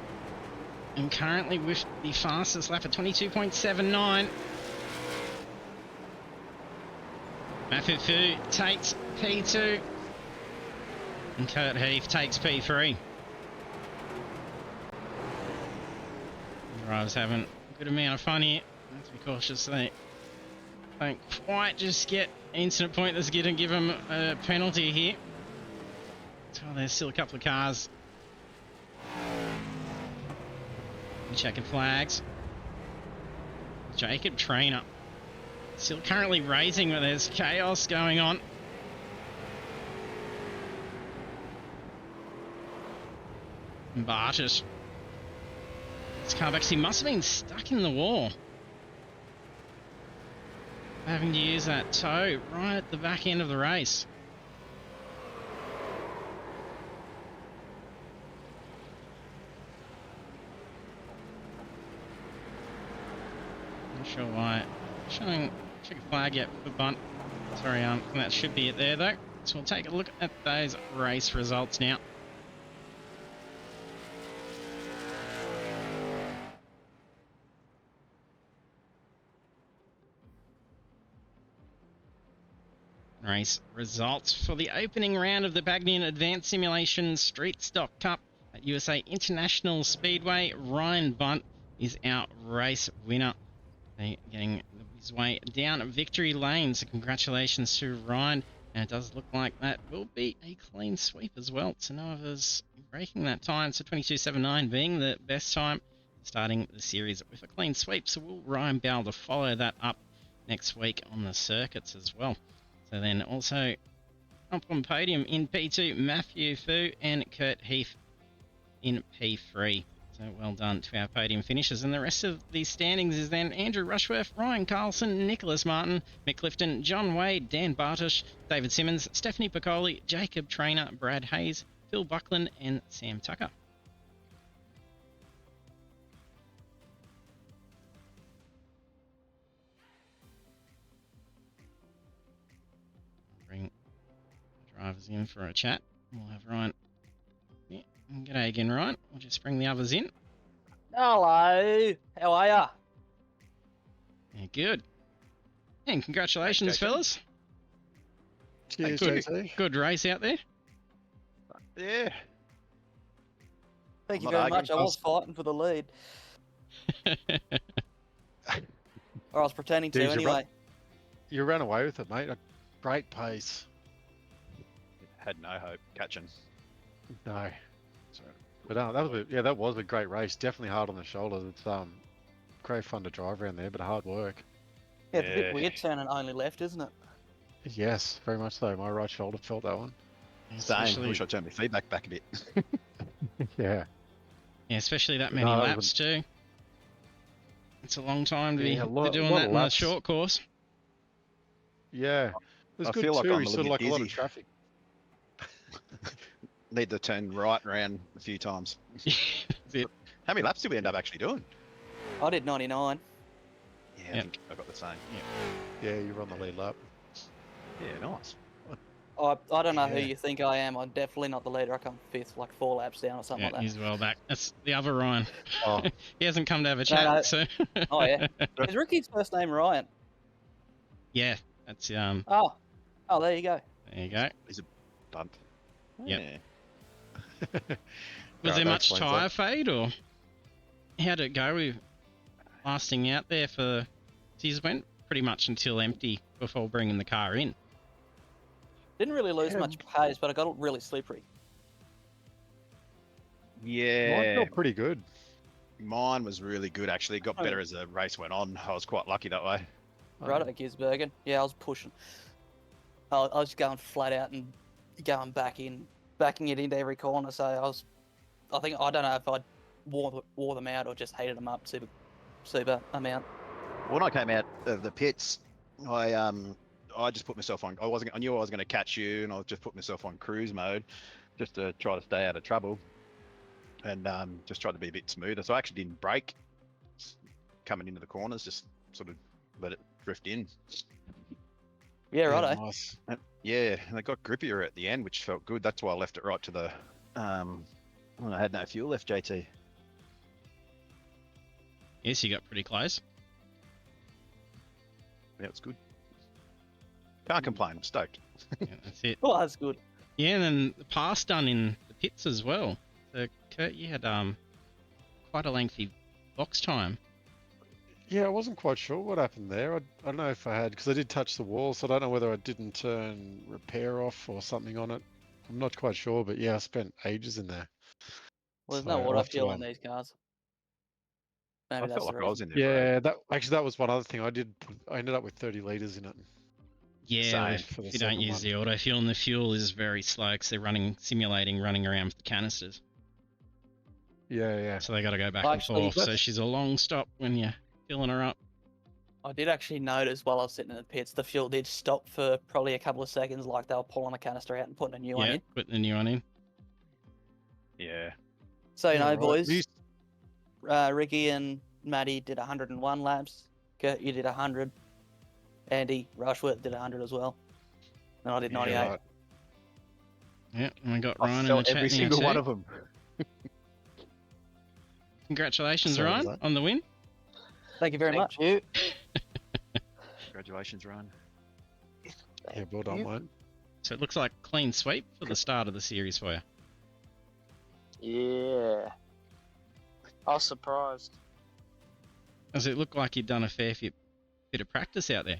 And currently with the fastest lap at 22.79. Mafufu takes P2. And Kurt Heath takes P3. Drivers having a good amount of fun here. Have to be cautious there. Don't quite just get incident point that's going to give him a penalty here. So there's still a couple of cars. Checkered flags. Jacob Trainer. Still currently racing, but there's chaos going on. Bartish. This car actually must have been stuck in the wall. Having to use that toe right at the back end of the race. Not sure why. Showing check a flag yet for bunt. Sorry, that should be it there though. So we'll take a look at those race results now. Race results for the opening round of the Pagnian Advanced Simulation Street Stock Cup at USA International Speedway. Ryan Bunt is our race winner. Getting his way down victory lane, so congratulations to Ryan. And it does look like that will be a clean sweep as well. So no others breaking that time, so 22.79 being the best time, starting the series with a clean sweep. So will Ryan be able to follow that up next week on the circuits as well? So then also up on podium in P2, Matthew Fu and Kurt Heath in P3. So well done to our podium finishers. And the rest of these standings is then Andrew Rushworth, Ryan Carlson, Nicholas Martin, Mick Clifton, John Wade, Dan Bartish, David Simmons, Stephanie Piccoli, Jacob Trainer, Brad Hayes, Phil Buckland and Sam Tucker. Bring the drivers in for a chat. We'll have Ryan. Yeah. G'day again, Ryan. We'll just bring the others in. Hello. How are ya? Yeah, good. And congratulations, fellas. Cheers, good, JT. good race out there. Yeah. Thank you I'm not very arguing, much. I was fighting for the lead. Or I was pretending to Geez, anyway. You ran away with it, mate. A great pace. Had no hope catching. No. But that was a great race. Definitely hard on the shoulders. It's great fun to drive around there, but hard work. Yeah, it's a bit weird turning only left, isn't it? Yes, very much so. My right shoulder felt that one. Same. Wish I turned my feedback back a bit. Yeah. Yeah, especially that many laps too. It's a long time to be doing that in a short course. Yeah. It was I good feel like too. I'm We a sort little of bit like a lot of dizzy. traffic. Need to turn right around a few times. That's it. How many laps did we end up actually doing? I did 99. Yeah, Yep. I think I got the same. Yeah, you were on the lead lap. Yeah, nice. I don't know who Yeah. you think I am. I'm definitely not the leader. I come fifth, like 4 laps down or something Yeah, like he's well back. That's the other Ryan. Oh. He hasn't come to have a chat, no. so. Oh, yeah. that. Is Ricky's first name Ryan? Yeah, that's Oh, there you go. there you go. Bunt. Yep. Yeah. Was there that much explains tyre that. fade, or how did it go with lasting out there for? So you went pretty much until empty before bringing the car in. Didn't really lose Yeah. much pace, but I got really slippery. Mine Yeah. felt pretty good. Mine was really good actually. It got better as the race went on. I was quite lucky that way. Right at Gisbergen. Yeah, I was pushing. I was just going flat out and going backing it into every corner. So I don't know if I wore them out or just heated them up super amount. When I came out of the pits, I just put myself on. I knew I was going to catch you, and I just put myself on cruise mode, just to try to stay out of trouble, and just tried to be a bit smoother. So I actually didn't brake coming into the corners, just sort of let it drift in. Yeah, righto. Nice. And, yeah, and it got grippier at the end, which felt good. That's why I left it right to the. When I had no fuel left, JT. Yes, you got pretty close. Yeah, it's good. Can't complain. I'm stoked. Yeah, that's it. Oh, that's good. Yeah, and then the pass done in the pits as well. So Kurt, you had quite a lengthy box time. Yeah, I wasn't quite sure what happened there. I don't know if I had, because I did touch the wall, so I don't know whether I didn't turn repair off or something on it. I'm not quite sure, but yeah, I spent ages in there. Well, there's So no I'll auto have to, fuel in these cars. I Maybe that's felt the like I was reason. in there, bro. yeah, that was one other thing. I ended up with 30 liters in it. Yeah, Same for the if you don't second use one. the auto fuel, and the fuel is very slow because they're simulating running around with the canisters. Yeah, yeah. So they got to go back Well, and actually, forth. So she's a long stop when you're filling her up. I did actually notice while I was sitting in the pits, the fuel did stop for probably a couple of seconds, like they were pulling the canister out and putting a new one Yeah, in. putting the new one in. Yeah. So, Yeah, right. boys, Ricky and Maddie did 101 laps. Kurt, you did 100. Andy Rushworth did 100 as well. And I did 98. Yeah, right. Yeah, and we got I Ryan in the felt chat every now single too. one of them. Congratulations, Sorry, Ryan, was that? on the win. Thank you very much. You. Congratulations, Ryan. Yeah, well done, mate. So it looks like a clean sweep for the start of the series for you. Yeah. I was surprised. Does it look like you've done a fair bit of practice out there?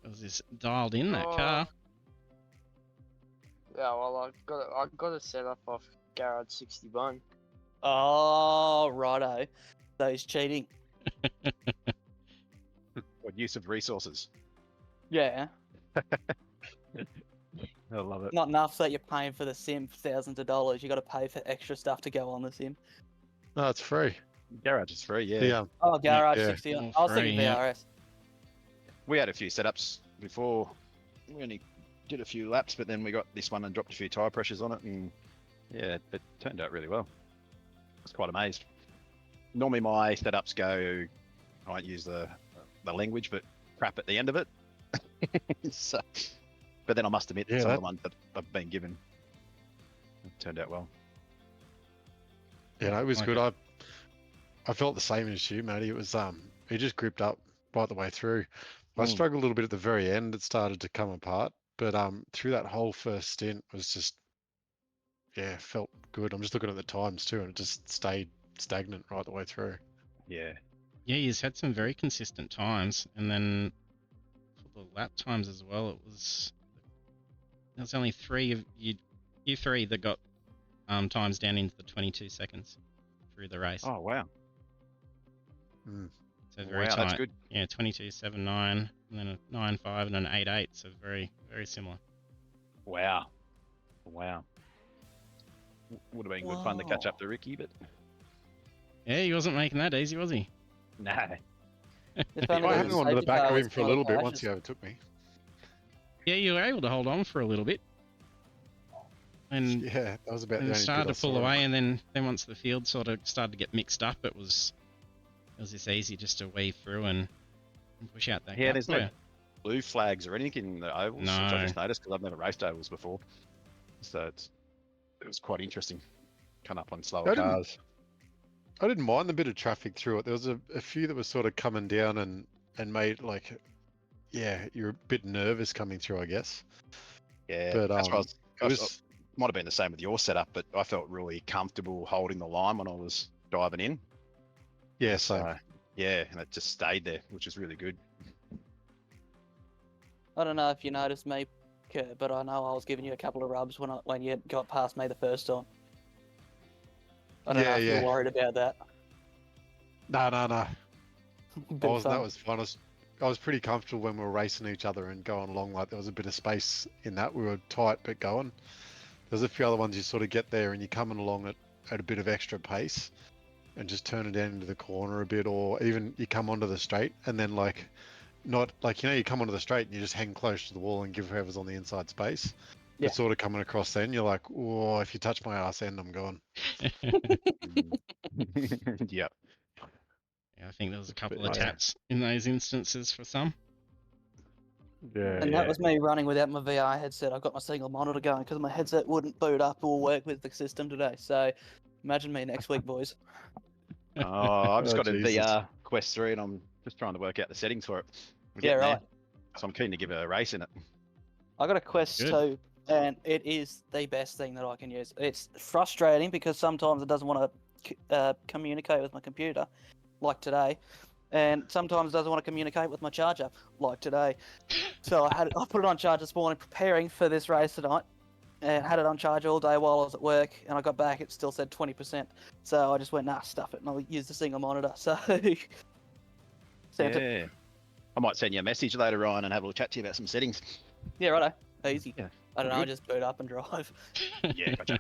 Was this dialed in, that Oh. car? Yeah, well, I got it set up off Garage 61. Oh, righto. So he's cheating. What use of resources? Yeah. I love it. Not enough that you're paying for the sim for thousands of dollars. You got to pay for extra stuff to go on the sim. No, it's free. Garage is free, yeah. Yeah. Oh, Garage Yeah. 60. All I was free, thinking yeah. VRS. We had a few setups before. We only did a few laps, but then we got this one and dropped a few tyre pressures on it, and yeah, it turned out really well. I was quite amazed. Normally my setups go, I won't use the language, but crap at the end of it. So, but then I must admit, Yeah, some of that- the ones that I've been given turned out well. Yeah, no, it was Like good. I felt the same as you, Matty. It was it just gripped up right the way through. I Mm. struggled a little bit at the very end. It started to come apart, but through that whole first stint was just felt good. I'm just looking at the times too, and it just stayed stagnant right the way through. Yeah. Yeah, he's had some very consistent times, and then for the lap times as well, there was only three of you three that got times down into the 22 seconds through the race. Oh wow. So very Wow, tight. that's good. Yeah, 22.79, and then a 9.5 and an 8.8. So very, very similar. Wow. Wow. Would have been good fun to catch up to Ricky, but Yeah, he wasn't making that easy, was he? nah. If I only hung the on to the safety back car of was him for a full little of bit once crashes. he overtook me. Yeah, you were able to hold on for a little bit, and Yeah, that was about the and only started bit to I pull saw him. away, and then once the field sort of started to get mixed up, it was just easy just to weave through and push out that Yeah, gap there's for no you. blue flags or anything in the ovals, which I No. just noticed because I've never raced ovals before. So it was quite interesting. Come up on slower I didn't- cars. I didn't mind the bit of traffic through it. There was a few that were sort of coming down and made like, you're a bit nervous coming through, I guess. Yeah, But that's what it was might have been the same with your setup, but I felt really comfortable holding the line when I was diving in. so So, yeah, and it just stayed there, which is really good. I don't know if you noticed me, Kurt, but I know I was giving you a couple of rubs when you got past me the first time. I don't know if Yeah. you're worried about that. no. Bit of That fun. was fun. I was pretty comfortable when we were racing each other and going along. Like there was a bit of space in that. We were tight but going. There's a few other ones you sort of get there and you're coming along at a bit of extra pace and just turn it down into the corner a bit, or even you come onto the straight and then you come onto the straight and you just hang close to the wall and give whoever's on the inside space. Yeah. But sort of coming across then you're like, oh, if you touch my ass end, I'm gone. Yeah. Yeah, I think there was a couple But of yeah. taps in those instances for some. Yeah. And that was me running without my VR headset. I got my single monitor going because my headset wouldn't boot up or work with the system today. So imagine me next week, boys. Oh, I've just Oh, got a Jesus. VR Quest 3 and I'm just trying to work out the settings for it. We're Yeah, getting there, right. So I'm keen to give it a race in it. I got a Quest Good. 2, and it is the best thing that I can use. It's frustrating because sometimes it doesn't want to communicate with my computer, like today. and sometimes doesn't want to communicate with my charger, like today. So I put it on charge this morning, preparing for this race tonight, and had it on charge all day while I was at work. And I got back, it still said 20%. So I just went, nah, stuff it, and I'll use the single monitor. So sent it. Yeah. I might send you a message later, Ryan, and have a little chat to you about some settings. Yeah, righto. Easy. Yeah. I don't know, Good. just boot up and drive. Yeah, gotcha.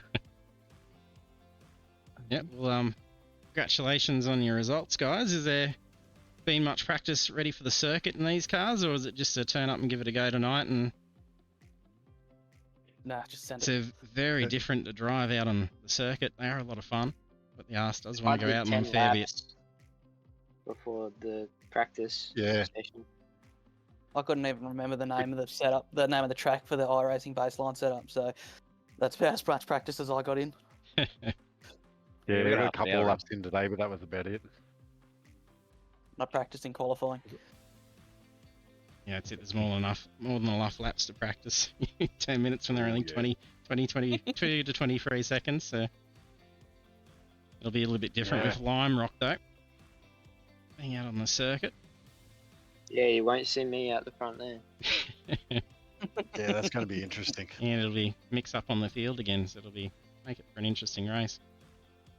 Yep. Well, congratulations on your results, guys. Is there been much practice ready for the circuit in these cars, or is it just to turn up and give it a go tonight? And Nah, just send it's it. very different to drive out on the circuit. They are a lot of fun, but the arse does I want to go did out on them 10 a fair bit. laps before the practice Yeah. session. I couldn't even remember the name of the setup, the name of the track for the iRacing baseline setup. So that's about as much practice as I got in. Yeah, we we got got a half an couple hour of in. laps in today, but that was about it. Not practicing qualifying. Yeah, that's it. There's more than enough laps to practice. 10 minutes when they're only yeah. 22 to 23 seconds. So it'll be a little bit different with Lime Rock though. Being out on the circuit. Yeah, you won't see me out the front there. Yeah, that's going to be interesting. And it'll be mix up on the field again, so it'll make it for an interesting race.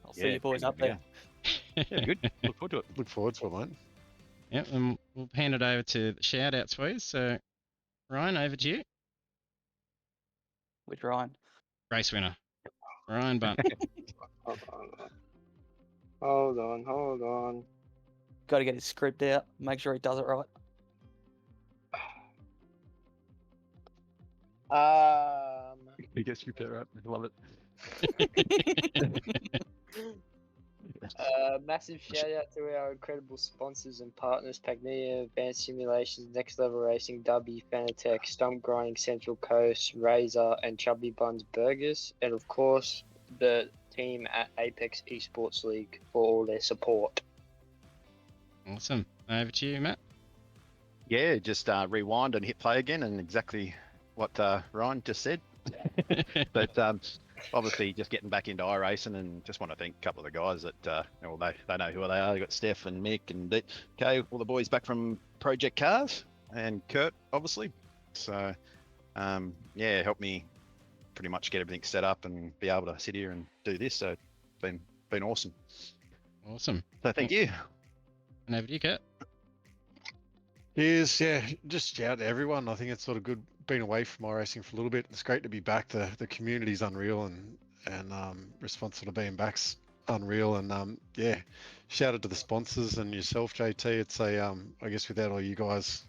I'll see you boys up there. Yeah, good. Look forward to it. Look forward to it, mate. Yep, and we'll hand it over to the shout outs for you. So Ryan, over to you. With Ryan. Race winner. Ryan Bunt. Hold on. Got to get his script out. Make sure he does it right. He gets you better up. I love it. Massive shout out to our incredible sponsors and partners: Pagnian, Advanced Simulations, Next Level Racing, Dubby, Fanatec, Stump Grinding, Central Coast, Razor, and Chubby Buns Burgers, and of course the team at Apex Esports League for all their support. Awesome. Over to you, Matt. Yeah, just rewind and hit play again, and exactly what Ryan just said. But obviously, just getting back into iRacing, and just want to thank a couple of the guys that well, they know who they are. They got Steph and Mick and DK, all the boys back from Project Cars, and Kurt, obviously. So yeah, helped me pretty much get everything set up and be able to sit here and do this. So it's been awesome. Awesome. So thank you. And over to you, Kurt. Yes, yeah, just shout out to everyone. I think it's sort of good being away from iRacing for a little bit. It's great to be back. The community's unreal, and response to being back's unreal. And yeah, shout out to the sponsors and yourself, JT. It's I guess without all you guys,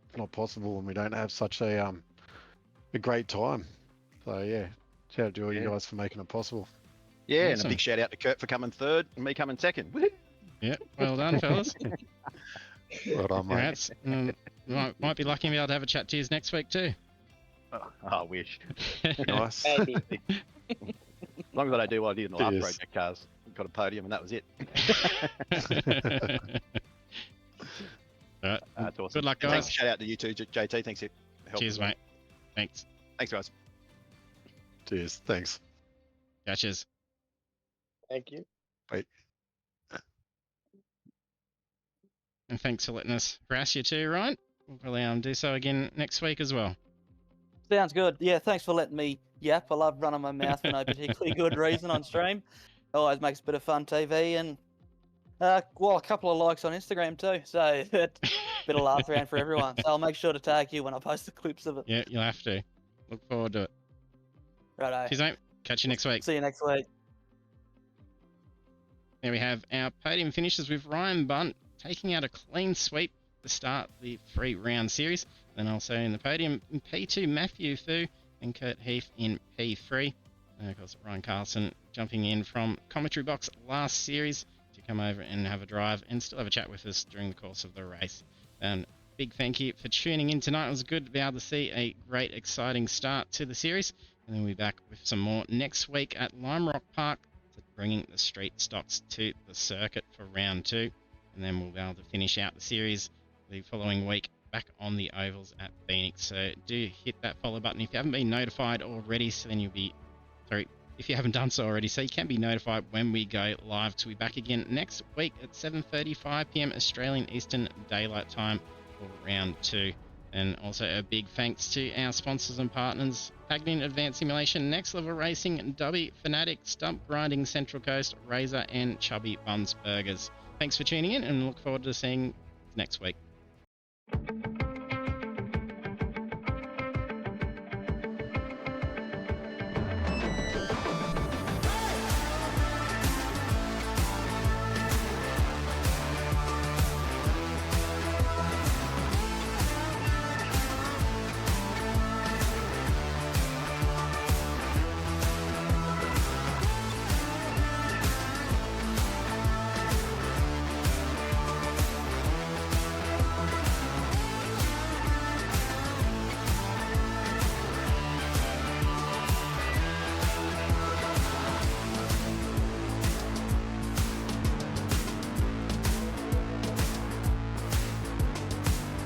it's not possible, and we don't have such a great time. So yeah, shout out to all you guys for making it possible. Yeah, and Awesome. a big shout out to Kurt for coming third and me coming second. Woo-hoo. Yeah, well done, fellas. Well done, mate. Congrats. Might be lucky to be able to have a chat to you next week too. Oh, I wish. Nice. Maybe. As long as I don't do what I did in the last Cheers. Project Cars. Got a podium and that was it. All right. That's awesome. Good luck, And guys. shout out to you too, JT. Thanks for helping. Cheers, mate. Thanks. Thanks, guys. Cheers. Thanks. Gotchas. Thank you. And thanks for letting us harass you too, Ryan. We'll probably do so again next week as well. Sounds good. Yeah, thanks for letting me yap. I love running my mouth for no particularly good reason on stream. Always makes a bit of fun TV, and well, a couple of likes on Instagram too. So bit of laugh around for everyone. So I'll make sure to tag you when I post the clips of it. Yeah, you'll have to. Look forward to it. Righto. Cheers, mate. Catch you next week. See you next week. There we have our podium finishes with Ryan Bunt taking out a clean sweep to start the 3-round series. Then also in the podium, in P2, Matthew Fu and Kurt Heath in P3. And of course, Ryan Carlson jumping in from commentary box last series to come over and have a drive and still have a chat with us during the course of the race. And big thank you for tuning in tonight. It was good to be able to see a great, exciting start to the series. And then we'll be back with some more next week at Lime Rock Park, bringing the street stocks to the circuit for round 2. And then we'll be able to finish out the series the following week back on the ovals at Phoenix. So do hit that follow button if you haven't been notified already, so then you'll be if you haven't done so already, so you can be notified when we go live. To be back again next week at 7:35 p.m. Australian Eastern Daylight Time for round 2. And also a big thanks to our sponsors and partners: Pagnian Advanced Simulation, Next Level Racing, Dubby, Fanatic, Stump Grinding, Central Coast, Razor, and Chubby Buns Burgers. Thanks for tuning in, and look forward to seeing you next week.